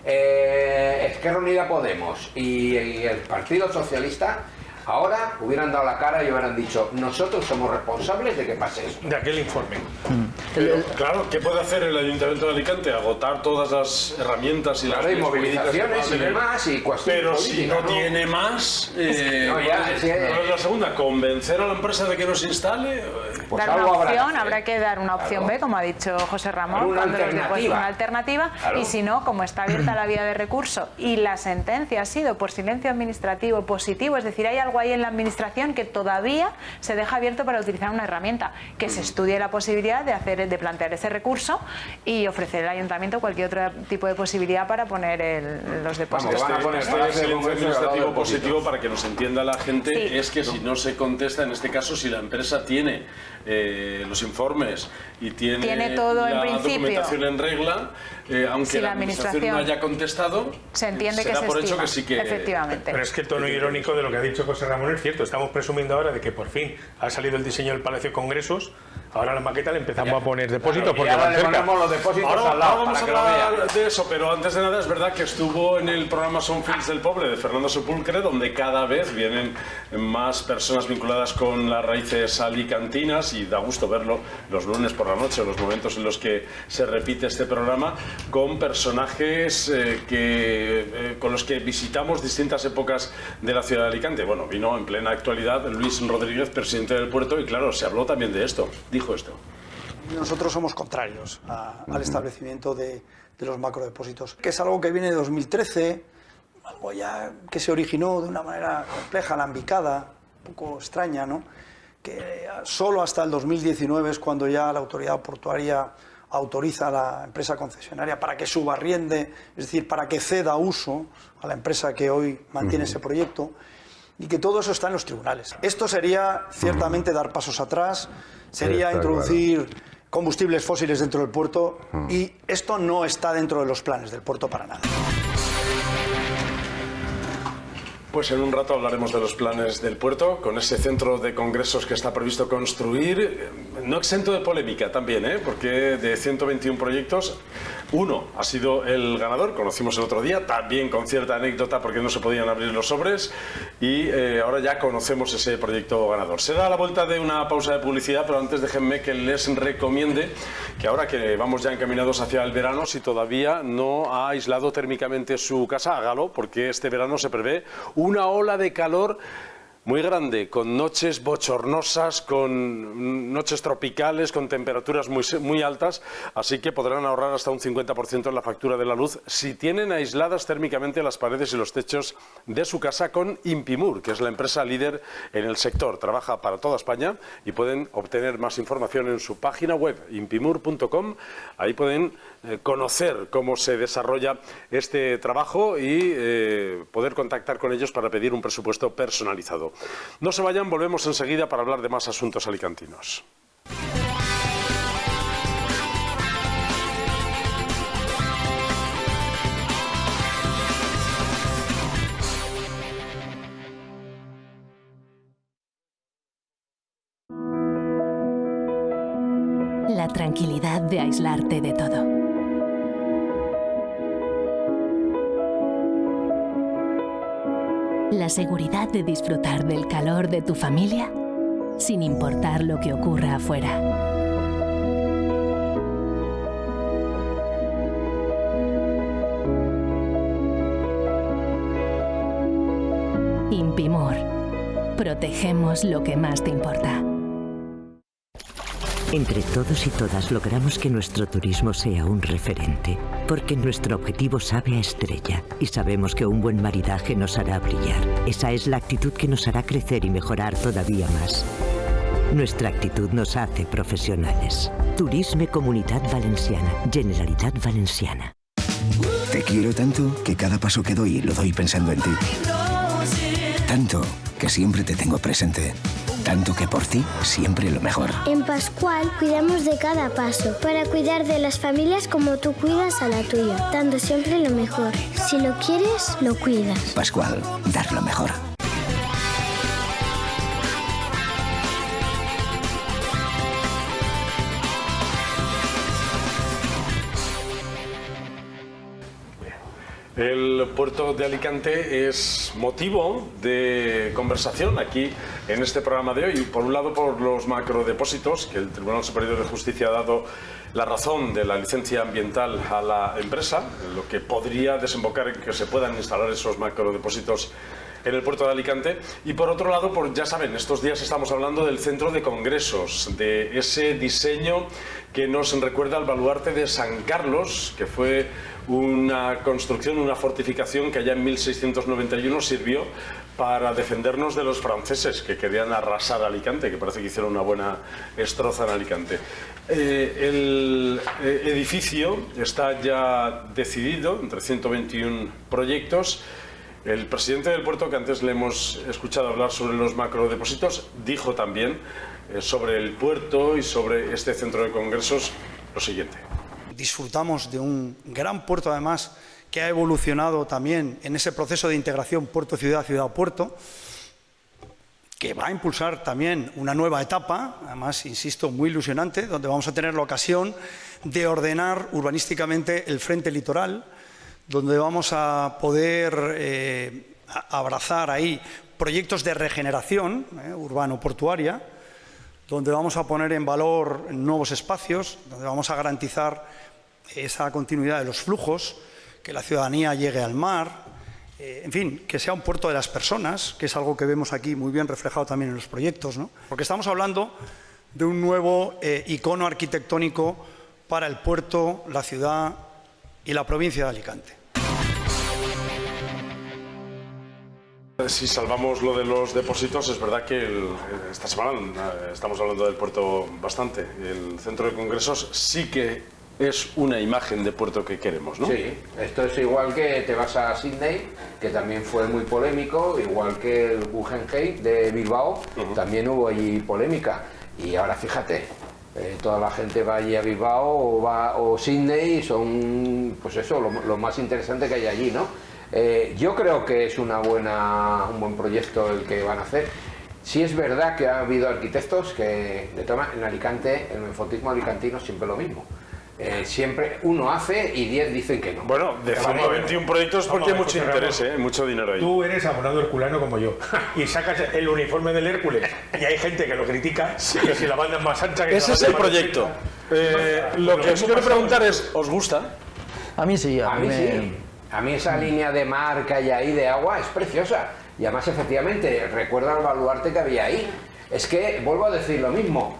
Esquerra Unida Podemos y el Partido Socialista, ahora hubieran dado la cara y hubieran dicho, nosotros somos responsables de que pase eso. De aquel informe. Pero, claro, ¿qué puede hacer el Ayuntamiento de Alicante? Agotar todas las herramientas y las movilizaciones y demás y cuestiones. Pero si no tiene más, ¿cuál es la segunda? ¿Convencer a la empresa de que nos instale? Pues dar una opción, habrá que dar una opción B, como ha dicho José Ramón, una alternativa, claro. Y si no, como está abierta la vía de recurso y la sentencia ha sido por silencio administrativo positivo, es decir, hay algo ahí en la administración que todavía se deja abierto para utilizar una herramienta, que se estudie la posibilidad de plantear ese recurso y ofrecer al ayuntamiento cualquier otro tipo de posibilidad para poner los depósitos. Este silencio administrativo positivo, para que nos entienda la gente, es que si no se contesta, en este caso, si la empresa tiene los informes y tiene todo la en documentación en regla, aunque si la administración no haya contestado, se entiende que se por estima, hecho que sí que... Efectivamente. Pero es que el tono irónico de lo que ha dicho José Ramón es cierto. Estamos presumiendo ahora de que por fin ha salido el diseño del Palacio de Congresos. Ahora la maqueta le empezamos a poner depósitos, porque ahora le ponemos los depósitos al lado. Vamos a hablar de eso, pero antes de nada es verdad que estuvo en el programa Son Fils del Poble de Fernando Sepulcre, donde cada vez vienen más personas vinculadas con las raíces alicantinas, y da gusto verlo los lunes por la noche, los momentos en los que se repite este programa, con personajes con los que visitamos distintas épocas de la ciudad de Alicante. Bueno, vino en plena actualidad Luis Rodríguez, presidente del puerto, y claro, se habló también de esto. Dijo esto. Nosotros somos contrarios al establecimiento de los macrodepósitos, que es algo que viene de 2013, algo ya que se originó de una manera compleja, alambicada, un poco extraña, ¿no? Que solo hasta el 2019 es cuando ya la autoridad portuaria autoriza a la empresa concesionaria para que subarriende, es decir, para que ceda uso a la empresa que hoy mantiene ese proyecto, y que todo eso está en los tribunales. Esto sería ciertamente dar pasos atrás, sería introducir combustibles fósiles dentro del puerto, y esto no está dentro de los planes del puerto para nada. Pues en un rato hablaremos de los planes del puerto, con ese centro de congresos que está previsto construir, no exento de polémica también, porque de 121 proyectos, uno ha sido el ganador, conocimos el otro día, también con cierta anécdota porque no se podían abrir los sobres, y ahora ya conocemos ese proyecto ganador. Se da la vuelta de una pausa de publicidad, pero antes déjenme que les recomiende que ahora que vamos ya encaminados hacia el verano, si todavía no ha aislado térmicamente su casa, hágalo, porque este verano se prevé una ola de calor muy grande, con noches bochornosas, con noches tropicales, con temperaturas muy altas, así que podrán ahorrar hasta un 50% en la factura de la luz si tienen aisladas térmicamente las paredes y los techos de su casa con Impimur, que es la empresa líder en el sector. Trabaja para toda España y pueden obtener más información en su página web, impimur.com. Ahí pueden conocer cómo se desarrolla este trabajo y poder contactar con ellos para pedir un presupuesto personalizado. No se vayan, volvemos enseguida para hablar de más asuntos alicantinos. La tranquilidad de aislarte de todo. La seguridad de disfrutar del calor de tu familia sin importar lo que ocurra afuera. Bimor. Protegemos lo que más te importa. Entre todos y todas logramos que nuestro turismo sea un referente, porque nuestro objetivo sabe a estrella y sabemos que un buen maridaje nos hará brillar. Esa es la actitud que nos hará crecer y mejorar todavía más. Nuestra actitud nos hace profesionales. Turisme Comunitat Valenciana, Generalitat Valenciana. Te quiero tanto que cada paso que doy lo doy pensando en ti. Tanto que siempre te tengo presente. Tanto que por ti, siempre lo mejor. En Pascual cuidamos de cada paso para cuidar de las familias como tú cuidas a la tuya, dando siempre lo mejor. Si lo quieres, lo cuidas. Pascual, dar lo mejor. El puerto de Alicante es motivo de conversación aquí en este programa de hoy. Por un lado, por los macrodepósitos, que el Tribunal Superior de Justicia ha dado la razón de la licencia ambiental a la empresa, lo que podría desembocar en que se puedan instalar esos macrodepósitos en el puerto de Alicante. Y por otro lado, ya saben, estos días estamos hablando del centro de congresos, de ese diseño que nos recuerda al baluarte de San Carlos, que fue una construcción, una fortificación que allá en 1691 sirvió para defendernos de los franceses que querían arrasar Alicante, que parece que hicieron una buena estroza en Alicante. El edificio está ya decidido entre 121 proyectos. El presidente del puerto, que antes le hemos escuchado hablar sobre los macrodepósitos, dijo también sobre el puerto y sobre este centro de congresos lo siguiente. Disfrutamos de un gran puerto, además, que ha evolucionado también en ese proceso de integración puerto-ciudad, ciudad-puerto, que va a impulsar también una nueva etapa, además, insisto, muy ilusionante, donde vamos a tener la ocasión de ordenar urbanísticamente el frente litoral, donde vamos a poder abrazar ahí proyectos de regeneración urbano-portuaria, donde vamos a poner en valor nuevos espacios, donde vamos a garantizar esa continuidad de los flujos, que la ciudadanía llegue al mar, en fin, que sea un puerto de las personas, que es algo que vemos aquí muy bien reflejado también en los proyectos, ¿no? Porque estamos hablando de un nuevo icono arquitectónico para el puerto, la ciudad y la provincia de Alicante. Si salvamos lo de los depósitos, es verdad que esta semana estamos hablando del puerto bastante. El centro de congresos sí que es una imagen de puerto que queremos, ¿no? Sí, esto es igual que te vas a Sydney, que también fue muy polémico, igual que el Guggenheim de Bilbao, también hubo allí polémica. Y ahora fíjate, toda la gente va allí a Bilbao o Sydney y son, pues eso, lo más interesante que hay allí, ¿no? Yo creo que es un buen proyecto el que van a hacer. Sí es verdad que ha habido arquitectos que, en Alicante, el enfotismo alicantino es siempre lo mismo. Siempre uno hace y 10 dicen que no. Bueno, de 121 proyectos porque hay mucho interés, mucho dinero ahí. Tú eres abonado herculano como yo y sacas el uniforme del Hércules y hay gente que lo critica, que si la banda es más ancha... Que ese es el proyecto. Lo que os quiero preguntar es, ¿os gusta? A mí sí. A mí sí. A mí esa línea de mar que hay ahí de agua es preciosa. Y además, efectivamente, recuerda el baluarte que había ahí. Es que, vuelvo a decir lo mismo,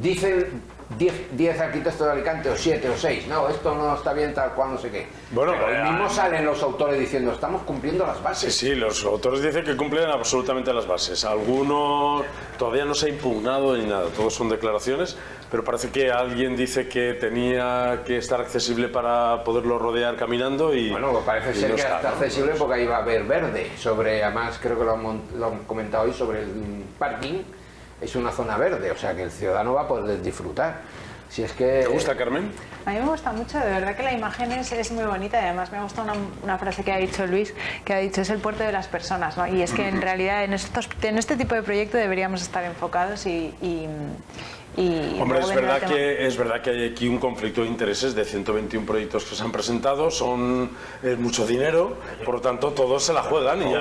dicen 10 arquitectos de Alicante, o 7 o 6, no, esto no está bien tal cual, no sé qué. Bueno, pero hoy mismo salen los autores diciendo, estamos cumpliendo las bases. Sí, los autores dicen que cumplen absolutamente las bases. Alguno todavía no se ha impugnado ni nada, todos son declaraciones, pero parece que alguien dice que tenía que estar accesible para poderlo rodear caminando y... Bueno, pues parece ser que está accesible porque ahí va a haber verde, además creo que lo han comentado hoy sobre el parking. Es una zona verde, o sea que el ciudadano va a poder disfrutar. Si es que... ¿Te gusta, Carmen? A mí me gusta mucho, de verdad que la imagen es muy bonita y además me gusta una frase que ha dicho Luis, que ha dicho es el puerto de las personas, ¿no? Y es que en realidad en este tipo de proyectos deberíamos estar enfocados y Y hombre, luego es verdad que hay aquí un conflicto de intereses de 121 proyectos que se han presentado, es mucho dinero, por lo tanto todos se la juegan y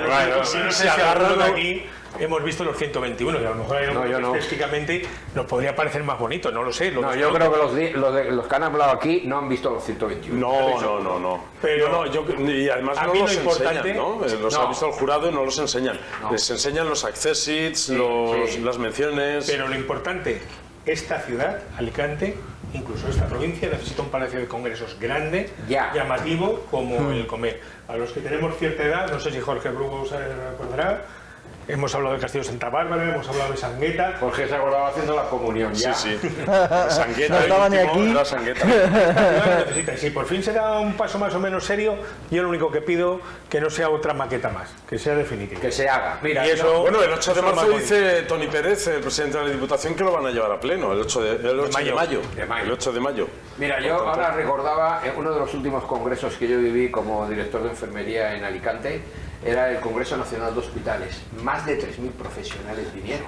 se agarran aquí. Hemos visto los 121 y a lo mejor estéticamente nos podría parecer más bonito, no lo sé. Yo creo que los que han hablado aquí no han visto los 121. No. Pero y además no los enseñan, ¿no? Los ha visto el jurado y no los enseñan. Les enseñan los accessits, las menciones. Pero lo importante, esta ciudad, Alicante, incluso esta provincia, necesita un palacio de congresos grande, llamativo, como el Comer. A los que tenemos cierta edad, no sé si Jorge Brugo se recordará, hemos hablado del Castillo de Santa Bárbara, hemos hablado de Sangueta. Jorge se acordaba haciendo la comunión ya. Sí. Sangueta, no estaba ni aquí. Era Sangueta. Y si por fin se da un paso más o menos serio, yo lo único que pido que no sea otra maqueta más, que sea definitiva. Que se haga. Mira, y eso, bueno, el 8 de marzo dice Toni Pérez, el presidente de la Diputación, que lo van a llevar a pleno, el 8 de mayo. El 8 de mayo. Mira, yo ahora recordaba uno de los últimos congresos que yo viví como director de enfermería en Alicante. Era el Congreso Nacional de Hospitales. Más de 3.000 profesionales vinieron.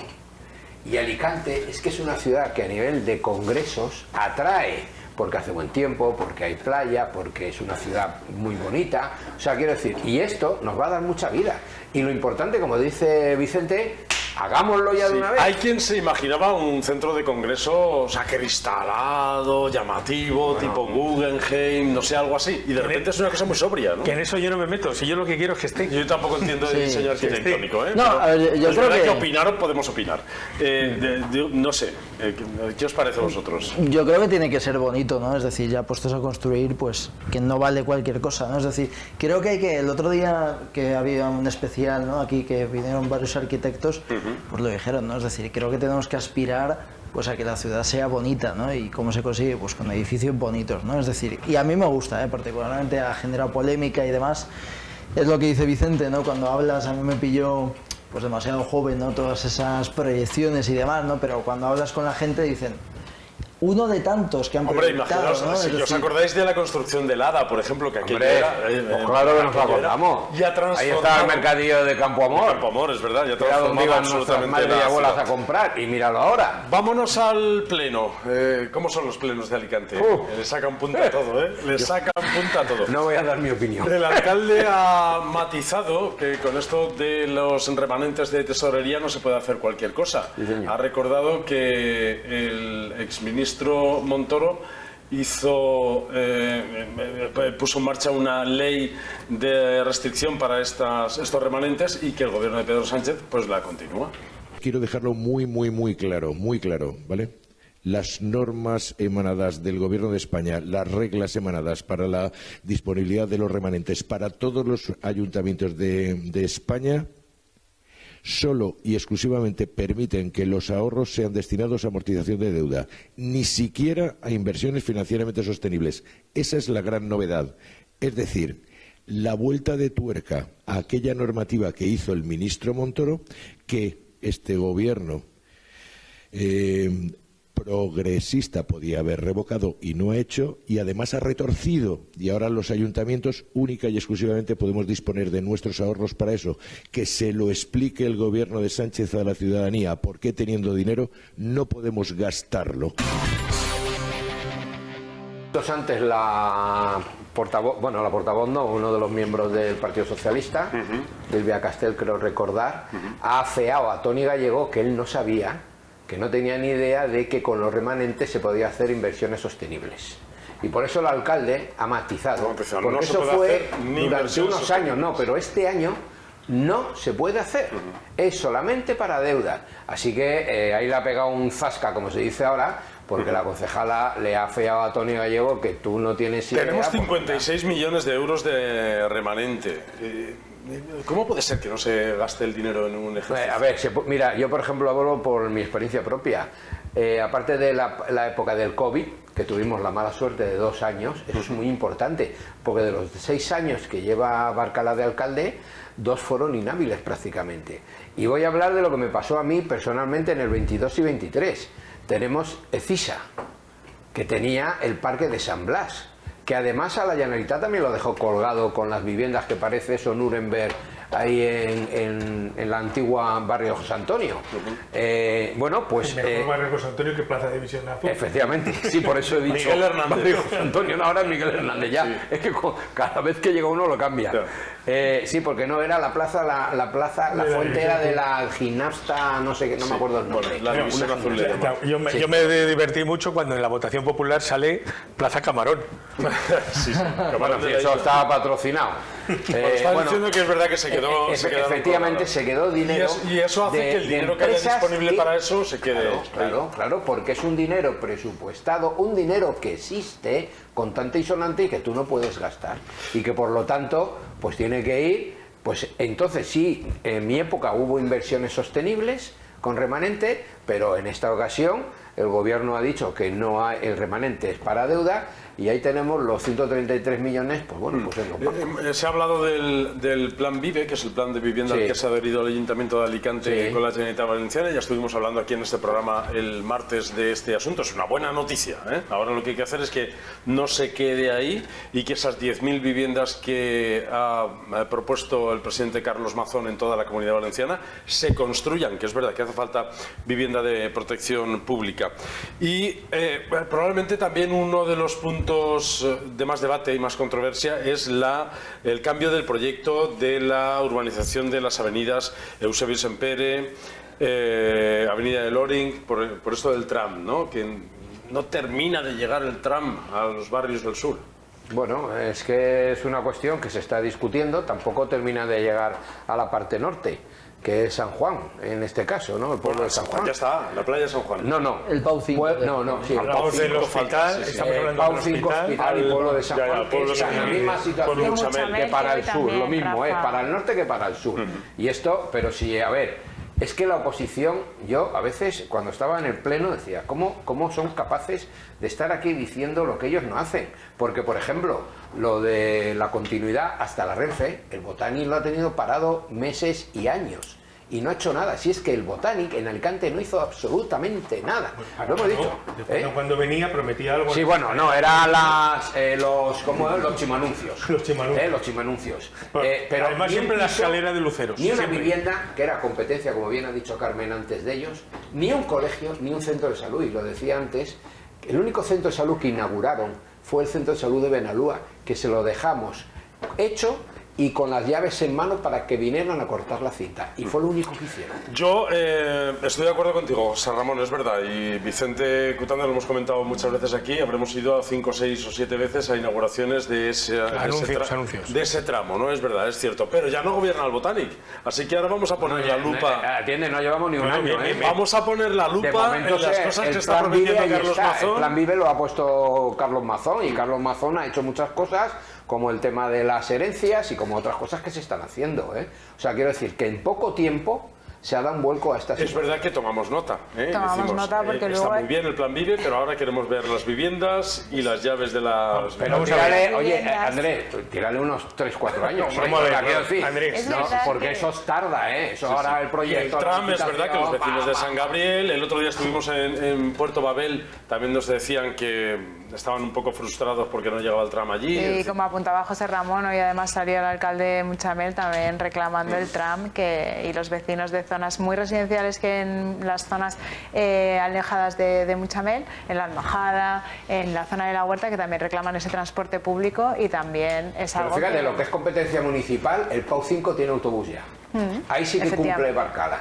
Y Alicante es que es una ciudad que a nivel de congresos atrae, porque hace buen tiempo, porque hay playa, porque es una ciudad muy bonita. O sea, quiero decir, y esto nos va a dar mucha vida. Y lo importante, como dice Vicente, hagámoslo ya de una vez. Hay quien se imaginaba un centro de congresos acristalado, llamativo, tipo Guggenheim, no sé, algo así. Y de repente es una cosa muy sobria, ¿no? Que en eso yo no me meto. Si yo lo que quiero es que esté. Yo tampoco entiendo de diseño arquitectónico, ¿eh? No, a ver, yo creo que opinar podemos opinar. No sé, ¿qué os parece a vosotros? Yo creo que tiene que ser bonito, ¿no? Es decir, ya puestos a construir, pues que no vale cualquier cosa, ¿no? Es decir, creo que el otro día que había un especial, ¿no? Aquí que vinieron varios arquitectos, pues lo dijeron, ¿no? Es decir, creo que tenemos que aspirar pues a que la ciudad sea bonita, ¿no? Y cómo se consigue, pues con edificios bonitos, ¿no? Es decir, y a mí me gusta, particularmente ha generado polémica y demás. Es lo que dice Vicente, ¿no? Cuando hablas, a mí me pilló pues demasiado joven, ¿no? Todas esas proyecciones y demás, ¿no? Pero cuando hablas con la gente dicen, uno de tantos que han proyectado, ¿no? Si os acordáis de la construcción del ADA, por ejemplo, que aquello era... pues claro que nos acordamos. Ahí está el mercadillo de Campo Amor. Campo Amor, es verdad, ya transformado donde iban nuestras madres y abuelas a comprar, y míralo ahora. Vámonos al pleno. ¿Cómo son los plenos de Alicante? Le sacan punta a todo, ¿eh? Le sacan punta a todo. No voy a dar mi opinión. El alcalde ha matizado que con esto de los remanentes de tesorería no se puede hacer cualquier cosa. Sí, ha recordado que el exministro Montoro puso en marcha una ley de restricción para estos remanentes y que el gobierno de Pedro Sánchez pues la continúa. Quiero dejarlo muy claro, ¿vale? Las normas emanadas del Gobierno de España, las reglas emanadas para la disponibilidad de los remanentes para todos los ayuntamientos de España solo y exclusivamente permiten que los ahorros sean destinados a amortización de deuda, ni siquiera a inversiones financieramente sostenibles. Esa es la gran novedad. Es decir, la vuelta de tuerca a aquella normativa que hizo el ministro Montoro, que este gobierno progresista podía haber revocado y no ha hecho, y además ha retorcido, y ahora los ayuntamientos única y exclusivamente podemos disponer de nuestros ahorros para eso. Que se lo explique el gobierno de Sánchez a la ciudadanía, por qué teniendo dinero no podemos gastarlo. Antes la portavoz, uno de los miembros del Partido Socialista, Silvia Castel, creo recordar, ha afeado a Toni Gallego que él no sabía, que no tenía ni idea de que con los remanentes se podía hacer inversiones sostenibles. Y por eso el alcalde ha matizado, porque eso fue durante unos años, pero este año no se puede hacer, es solamente para deuda. Así que ahí le ha pegado un zasca, como se dice ahora, porque la concejala le ha afeado a Toni Gallego que tú no tienes idea. Tenemos 56 millones de euros de remanente. ¿Cómo puede ser que no se gaste el dinero en un ejercicio? A ver, mira, yo por ejemplo hablo por mi experiencia propia. Aparte de la época del COVID, que tuvimos la mala suerte de 2 años, eso es muy importante, porque de los 6 años que lleva Barcala de alcalde, 2 fueron inhábiles prácticamente. Y voy a hablar de lo que me pasó a mí personalmente en el 22 y 23. Tenemos Ecisa, que tenía el parque de San Blas, que además a la Generalitat también lo dejó colgado con las viviendas que parece eso Nuremberg ahí en la antigua barrio José Antonio. Bueno, pues... mejor barrio José Antonio que Plaza de División Azul. Efectivamente, sí, por eso he dicho Miguel Hernández. barrio José Antonio, no, ahora es Miguel Hernández, ya. Sí. Es que cada vez que llega uno lo cambia. Claro. Sí, porque no era la plaza, la fuente era de la gimnasta, no sé qué, no me acuerdo el nombre. La División Azul. Yo me divertí mucho cuando en la votación popular sale Plaza Camarón. Sí, bueno, eso estaba patrocinado. Estás diciendo que es verdad que se quedó... efectivamente, se quedó dinero. Y eso hace que el dinero que haya disponible para eso se quede... Claro, porque es un dinero presupuestado, un dinero que existe, contante y sonante, y que tú no puedes gastar. Y que por lo tanto, pues tiene que ir... Pues entonces sí, en mi época hubo inversiones sostenibles con remanente, pero en esta ocasión el gobierno ha dicho que no hay, el remanente es para deuda, y ahí tenemos los 133 millones, pues bueno, pues en los bancos. Se ha hablado del plan VIVE, que es el plan de vivienda al que se ha adherido el Ayuntamiento de Alicante con la Generalitat Valenciana. Ya estuvimos hablando aquí en este programa el martes de este asunto. Es una buena noticia, ¿eh? Ahora lo que hay que hacer es que no se quede ahí y que esas 10.000 viviendas que ha propuesto el presidente Carlos Mazón en toda la Comunidad Valenciana se construyan, que es verdad que hace falta vivienda de protección pública. Y probablemente también uno de los puntos de más debate y más controversia es el cambio del proyecto de la urbanización de las avenidas Eusebio Sempere, Avenida de Loring, por esto del tram, ¿no? Que no termina de llegar el tram a los barrios del sur. Bueno, es que es una cuestión que se está discutiendo, tampoco termina de llegar a la parte norte, que es San Juan, en este caso, ¿no? El pueblo de San Juan. Ya está, la playa de San Juan. No. El Pau 5. Sí, el Pau 5 hospital, estamos hablando del Pau 5 hospital y pueblo de San Juan, que es la misma situación que para el sur, lo mismo, para el norte que para el sur. Y esto, pero sí, a ver, es que la oposición, yo a veces cuando estaba en el pleno decía, ¿cómo son capaces de estar aquí diciendo lo que ellos no hacen? Porque, por ejemplo, lo de la continuidad hasta la Renfe, el Botanic lo ha tenido parado meses y años. Y no ha hecho nada. Si es que el Botanic en Alicante no hizo absolutamente nada. Lo hemos dicho. Cuando venía prometía algo. Sí, bueno, no, eran los chimanuncios. Los chimanuncios. Los chimanuncios. Pero además siempre la escalera de luceros. Ni una vivienda, que era competencia, como bien ha dicho Carmen antes de ellos, ni un colegio, ni un centro de salud. Y lo decía antes, el único centro de salud que inauguraron fue el centro de salud de Benalúa, que se lo dejamos hecho y con las llaves en mano para que vinieran a cortar la cinta. Y fue lo único que hicieron. Yo estoy de acuerdo contigo, José Ramón, es verdad. Y Vicente Cutanda, lo hemos comentado muchas veces aquí, habremos ido a 5, 6 o 7 veces a inauguraciones de ese tramo, ¿no? Es verdad, es cierto. Pero ya no gobierna el Botanic. Así que ahora vamos a poner la lupa... Atiende, no llevamos ni un año. Vamos a poner la lupa en las cosas que está prometiendo Carlos Mazón. El plan VIVE lo ha puesto Carlos Mazón, y Carlos Mazón ha hecho muchas cosas, como el tema de las herencias y como otras cosas que se están haciendo, ¿eh? O sea, quiero decir que en poco tiempo se ha dado un vuelco a esta situación. Es verdad que tomamos nota, ¿eh? Tomamos nota porque luego... Está muy bien el plan VIVE, pero ahora queremos ver las viviendas y las llaves de las... Pero tírale, oye, Andrés, tírale unos 3-4 años. Vamos a ver, decir, Andrés. No, porque eso tarda, ¿eh? Eso ahora el proyecto... Y el tram, es verdad que los vecinos de San Gabriel, el otro día estuvimos en Puerto Babel, también nos decían que estaban un poco frustrados porque no llegaba el tram allí. Y como apuntaba José Ramón, hoy además salió el alcalde de Muchamel también reclamando el tram, y los vecinos de zonas muy residenciales, que en las zonas alejadas de Muchamel, en la Almajada, en la zona de la Huerta, que también reclaman ese transporte público, y también es algo... Pero fíjate, lo que es competencia municipal, el Pau 5 tiene autobús ya. Ahí sí que cumple Barcala.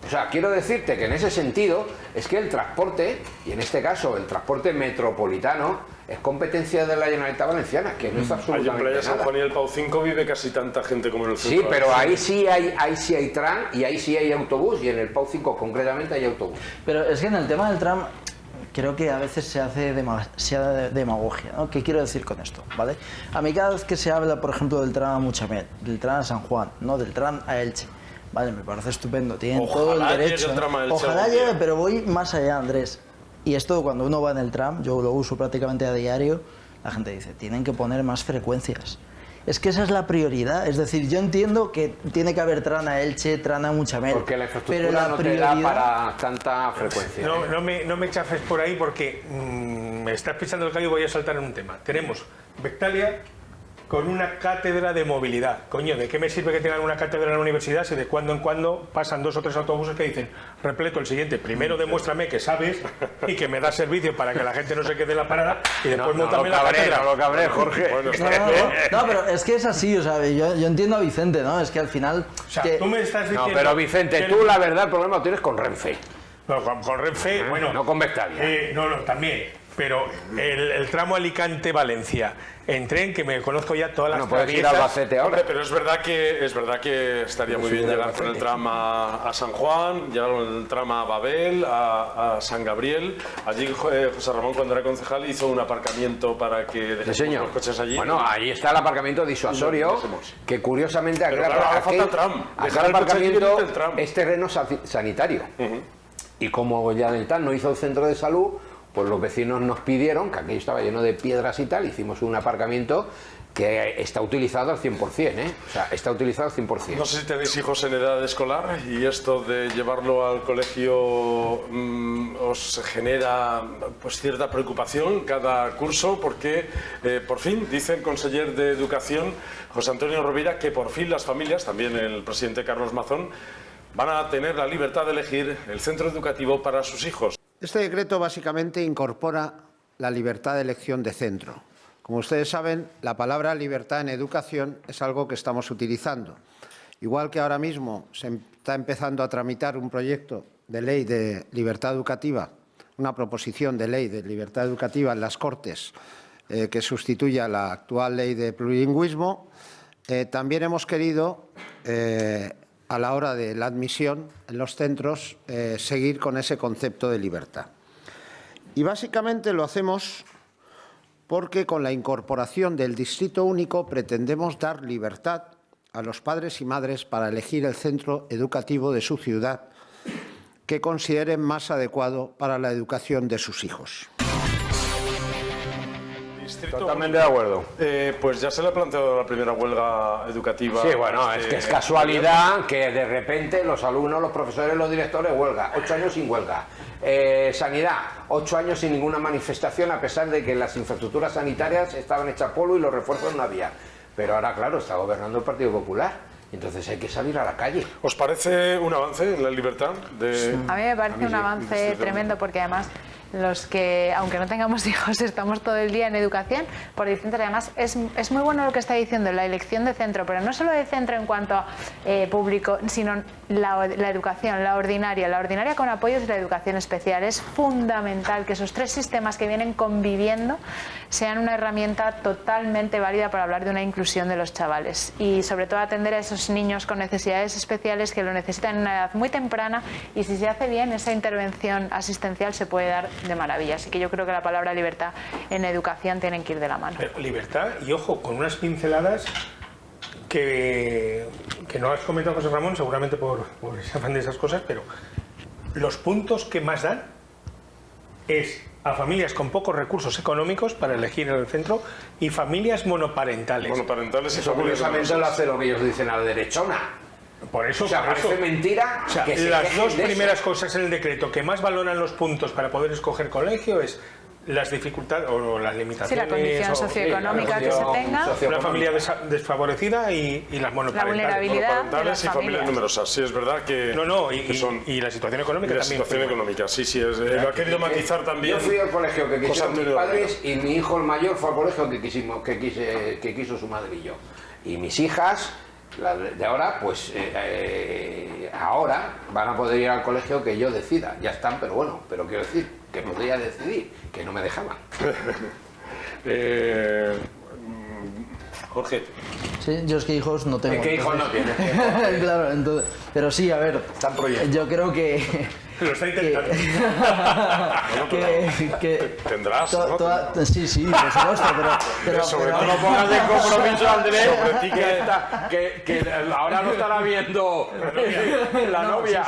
O sea, quiero decirte que en ese sentido es que el transporte, y en este caso el transporte metropolitano, es competencia de la Generalitat Valenciana, que no es absolutamente nada. En Playa San Juan y el Pau 5 vive casi tanta gente como en el centro. Sí, pero ahí sí hay tram y ahí sí hay autobús, y en el Pau 5 concretamente hay autobús. Pero es que en el tema del tram creo que a veces se hace demasiada demagogia, ¿no? ¿Qué quiero decir con esto? ¿Vale? A mí cada vez que se habla, por ejemplo, del tram a Muchamel, del tram a San Juan, ¿no? Del tram a Elche, vale, me parece estupendo, tienen todo el derecho. Ojalá llegue, pero voy más allá, Andrés. Y esto, cuando uno va en el tram, yo lo uso prácticamente a diario, la gente dice, tienen que poner más frecuencias. Es que esa es la prioridad. Es decir, yo entiendo que tiene que haber tram a Elche, tram a Muchamel. Porque la infraestructura no te da para tanta frecuencia. No me chafes por ahí, porque me estás pisando el gallo y voy a saltar en un tema. Tenemos Bectalia con una cátedra de movilidad. Coño, ¿de qué me sirve que tengan una cátedra en la universidad si de cuando en cuando pasan 2 o 3 autobuses que dicen, repleto el siguiente, primero demuéstrame que sabes y que me das servicio para que la gente no se quede en la parada y después móntame la cátedra? No lo cabré, Jorge. Bueno, No, pero es que es así, o sea, yo entiendo a Vicente, ¿no? Es que al final... O sea, que... tú me estás diciendo... No, pero Vicente, tú la verdad el problema lo tienes con Renfe. No, con Renfe, bueno... No con Vectavia. No, también. Pero el tramo Alicante-Valencia, en tren, que me conozco ya todas las puedes ir a Albacete ahora. Hombre, pero es verdad que estaría muy bien llegar con el tram a San Juan, llegar con el tram a Babel, a San Gabriel. Allí José Ramón, cuando era concejal, hizo un aparcamiento para que dejemos los coches allí. Bueno, ahí está el aparcamiento disuasorio, que curiosamente aquel aparcamiento es terreno sanitario. Y como Llaneltán no hizo el centro de salud, pues los vecinos nos pidieron, que aquello estaba lleno de piedras y tal, hicimos un aparcamiento que está utilizado al 100%, ¿eh? O sea, está utilizado al 100%. No sé si tenéis hijos en edad escolar y esto de llevarlo al colegio os genera pues cierta preocupación cada curso, porque por fin, dice el conseller de Educación, José Antonio Rovira, que por fin las familias, también el presidente Carlos Mazón, van a tener la libertad de elegir el centro educativo para sus hijos. Este decreto básicamente incorpora la libertad de elección de centro. Como ustedes saben, la palabra libertad en educación es algo que estamos utilizando. Igual que ahora mismo se está empezando a tramitar un proyecto de ley de libertad educativa, una proposición de ley de libertad educativa en las Cortes que sustituya la actual ley de plurilingüismo, también hemos querido a la hora de la admisión en los centros, seguir con ese concepto de libertad. Y básicamente lo hacemos porque con la incorporación del distrito único pretendemos dar libertad a los padres y madres para elegir el centro educativo de su ciudad que consideren más adecuado para la educación de sus hijos. Totalmente de acuerdo. Pues ya se le ha planteado la primera huelga educativa. Sí, bueno, es que es casualidad que de repente los alumnos, los profesores, los directores, huelga. 8 años sin huelga. Sanidad, 8 años sin ninguna manifestación, a pesar de que las infraestructuras sanitarias estaban hechas polvo y los refuerzos no había. Pero ahora, claro, está gobernando el Partido Popular. Entonces hay que salir a la calle. ¿Os parece un avance en la libertad? A mí me parece un avance tremendo, porque además los que, aunque no tengamos hijos, estamos todo el día en educación por distintas. Además, es muy bueno lo que está diciendo, la elección de centro, pero no solo de centro en cuanto a público, sino la educación, la ordinaria con apoyos y la educación especial. Es fundamental que esos 3 sistemas que vienen conviviendo sean una herramienta totalmente válida para hablar de una inclusión de los chavales y sobre todo atender a esos niños con necesidades especiales que lo necesitan en una edad muy temprana, y si se hace bien esa intervención asistencial se puede dar de maravilla. Así que yo creo que la palabra libertad en educación tienen que ir de la mano. Libertad, y ojo, con unas pinceladas que no has comentado, José Ramón, seguramente por ese afán de esas cosas, pero los puntos que más dan es a familias con pocos recursos económicos para elegir el centro y familias monoparentales. Eso curiosamente lo hace lo que ellos dicen a la derechona. Por eso, o sea, parece mentira. O sea, que las 2 primeras cosas en el decreto que más valoran los puntos para poder escoger colegio es las dificultades o las limitaciones. Sí, la condición socioeconómica que se tenga. Una familia desfavorecida y las monoparentales. La vulnerabilidad de las y familias numerosas. Sí, es verdad que... y la situación económica también. La situación económica, sí. Lo ha querido matizar también. Yo fui al colegio que quisieron mis padres y mi hijo el mayor fue al colegio que quiso su madre y yo. Y mis hijas... de ahora, pues ahora van a poder ir al colegio que yo decida. Ya están, pero bueno, pero quiero decir que podría decidir, que no me dejaban. Jorge. Sí, yo es que hijos no tengo. ¿Es que hijos no tienes? Claro, entonces, pero sí, a ver, yo creo que... Lo está intentando. que tendrás, Sí, por supuesto, pero sobre todo no pongas de compromiso, Andrés, que ahora lo estará viendo la novia.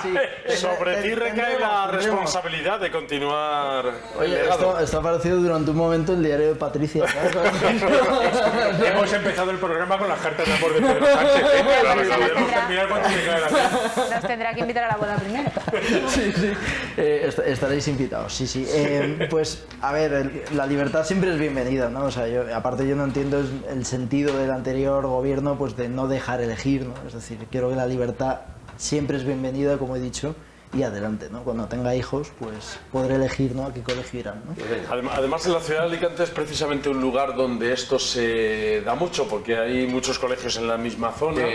Sobre ti recae la responsabilidad de continuar. Oye, esto ha aparecido durante un momento en el diario de Patricia. Hemos empezado el programa con las cartas de amor de Pedro Sánchez. Nos tendrá que invitar a la boda primero. Sí, estaréis invitados, sí, sí. Pues, a ver, la libertad siempre es bienvenida, ¿no? O sea, aparte yo no entiendo el sentido del anterior gobierno, pues de no dejar elegir, ¿no? Es decir, quiero que la libertad siempre es bienvenida, como he dicho, y adelante, ¿no? Cuando tenga hijos, pues podré elegir, ¿no? A qué colegio irán, ¿no? Además, en la ciudad de Alicante es precisamente un lugar donde esto se da mucho, porque hay muchos colegios en la misma zona. Sí,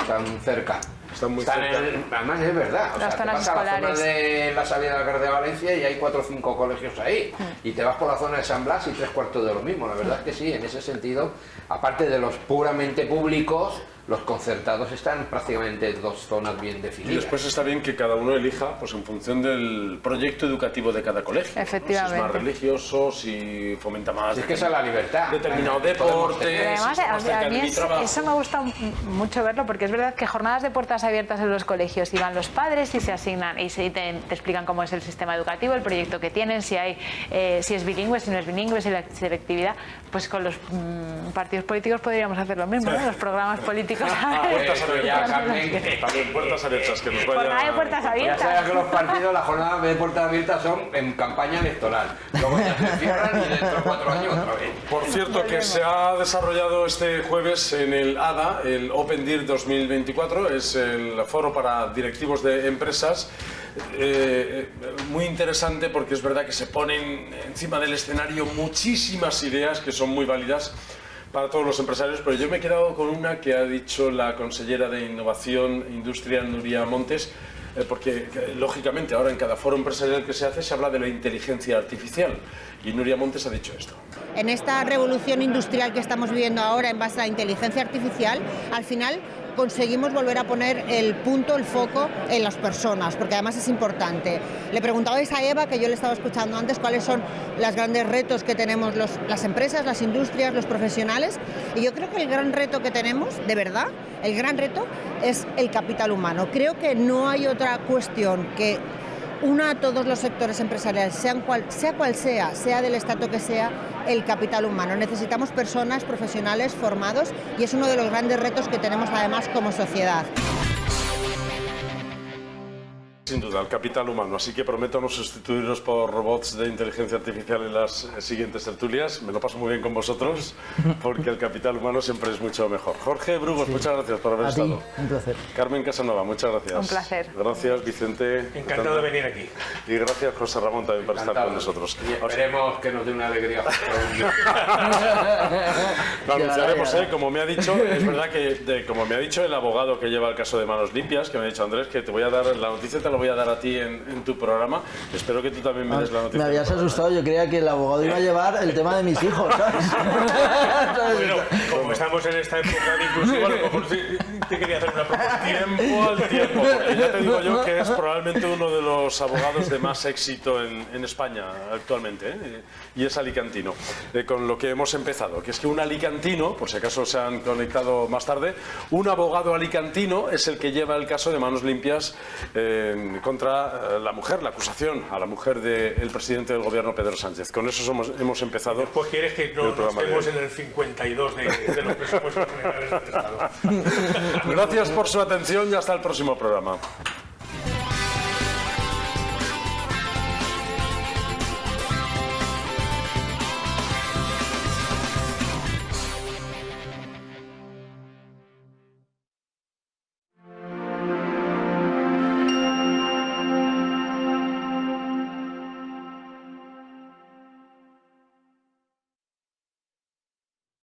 están cerca. Están muy cerca. Además es verdad, o sea, te vas a la zona de la salida de la carretera de Valencia y hay 4 o 5 colegios ahí. Y te vas por la zona de San Blas y 3/4 de lo mismo. La verdad es que sí, en ese sentido, aparte de los puramente públicos, los concertados están prácticamente 2 zonas bien definidas. Y después está bien que cada uno elija pues en función del proyecto educativo de cada colegio. Efectivamente. Si es más religioso, si fomenta más... Es que esa es la libertad. Determinado deporte... Pero además, a mí eso me gusta mucho verlo, porque es verdad que jornadas de puertas abiertas en los colegios y van los padres y se asignan y te explican cómo es el sistema educativo, el proyecto que tienen, si es bilingüe, si no es bilingüe, si la selectividad. Pues con los partidos políticos podríamos hacer lo mismo, ¿no? Los programas políticos. Puertas abiertas, también puertas abiertas, que nos vaya... Jornada de puertas abiertas. Ya sabes que los partidos, las jornadas de puertas abiertas son en campaña electoral. Luego ya se cierran y dentro de 4 años otra vez. Por cierto, que se ha desarrollado este jueves en el ADA, el Open Dir 2024, es el foro para directivos de empresas. Muy interesante, porque es verdad que se ponen encima del escenario muchísimas ideas que son muy válidas para todos los empresarios, pero yo me he quedado con una que ha dicho la consellera de Innovación e Industria, Nuria Montes, porque lógicamente ahora en cada foro empresarial que se hace se habla de la inteligencia artificial, y Nuria Montes ha dicho esto. En esta revolución industrial que estamos viviendo ahora en base a la inteligencia artificial, al final conseguimos volver a poner el punto, el foco en las personas, porque además es importante. Le preguntabais a Eva, que yo le estaba escuchando antes, cuáles son los grandes retos que tenemos las empresas, las industrias, los profesionales, y yo creo que el gran reto que tenemos, de verdad, el gran reto es el capital humano. Creo que no hay otra cuestión que una a todos los sectores empresariales, sea cual sea del estrato que sea, el capital humano. Necesitamos personas profesionales formados y es uno de los grandes retos que tenemos además como sociedad. Sin duda, el capital humano. Así que prometo no sustituiros por robots de inteligencia artificial en las siguientes tertulias. Me lo paso muy bien con vosotros, porque el capital humano siempre es mucho mejor. Jorge Brugos, muchas gracias por haber estado. Un placer. Carmen Casanova, muchas gracias. Un placer. Gracias, Vicente. Encantado de venir aquí. Y gracias, José Ramón, también por estar con nosotros. Y esperemos que nos dé una alegría. Lo anunciaremos, como me ha dicho, es verdad que, como me ha dicho el abogado que lleva el caso de Manos Limpias, que me ha dicho Andrés, que te voy a dar la noticia, te lo voy a dar a ti en tu programa. Espero que tú también me des la noticia. Me habías asustado, yo creía que el abogado iba a llevar el tema de mis hijos, ¿sabes? Bueno, como estamos en esta época de inclusiva, a lo mejor te quería hacer una propuesta. Tiempo al tiempo, porque ya te digo yo que es probablemente uno de los abogados de más éxito en España actualmente, y es alicantino. Con lo que hemos empezado, que es que un alicantino, por si acaso se han conectado más tarde, un abogado alicantino es el que lleva el caso de Manos Limpias contra la mujer, la acusación a la mujer del presidente del gobierno, Pedro Sánchez. Con eso hemos empezado. Pues quieres que no estemos en el 52 de los presupuestos generales del Estado. Gracias por su atención y hasta el próximo programa.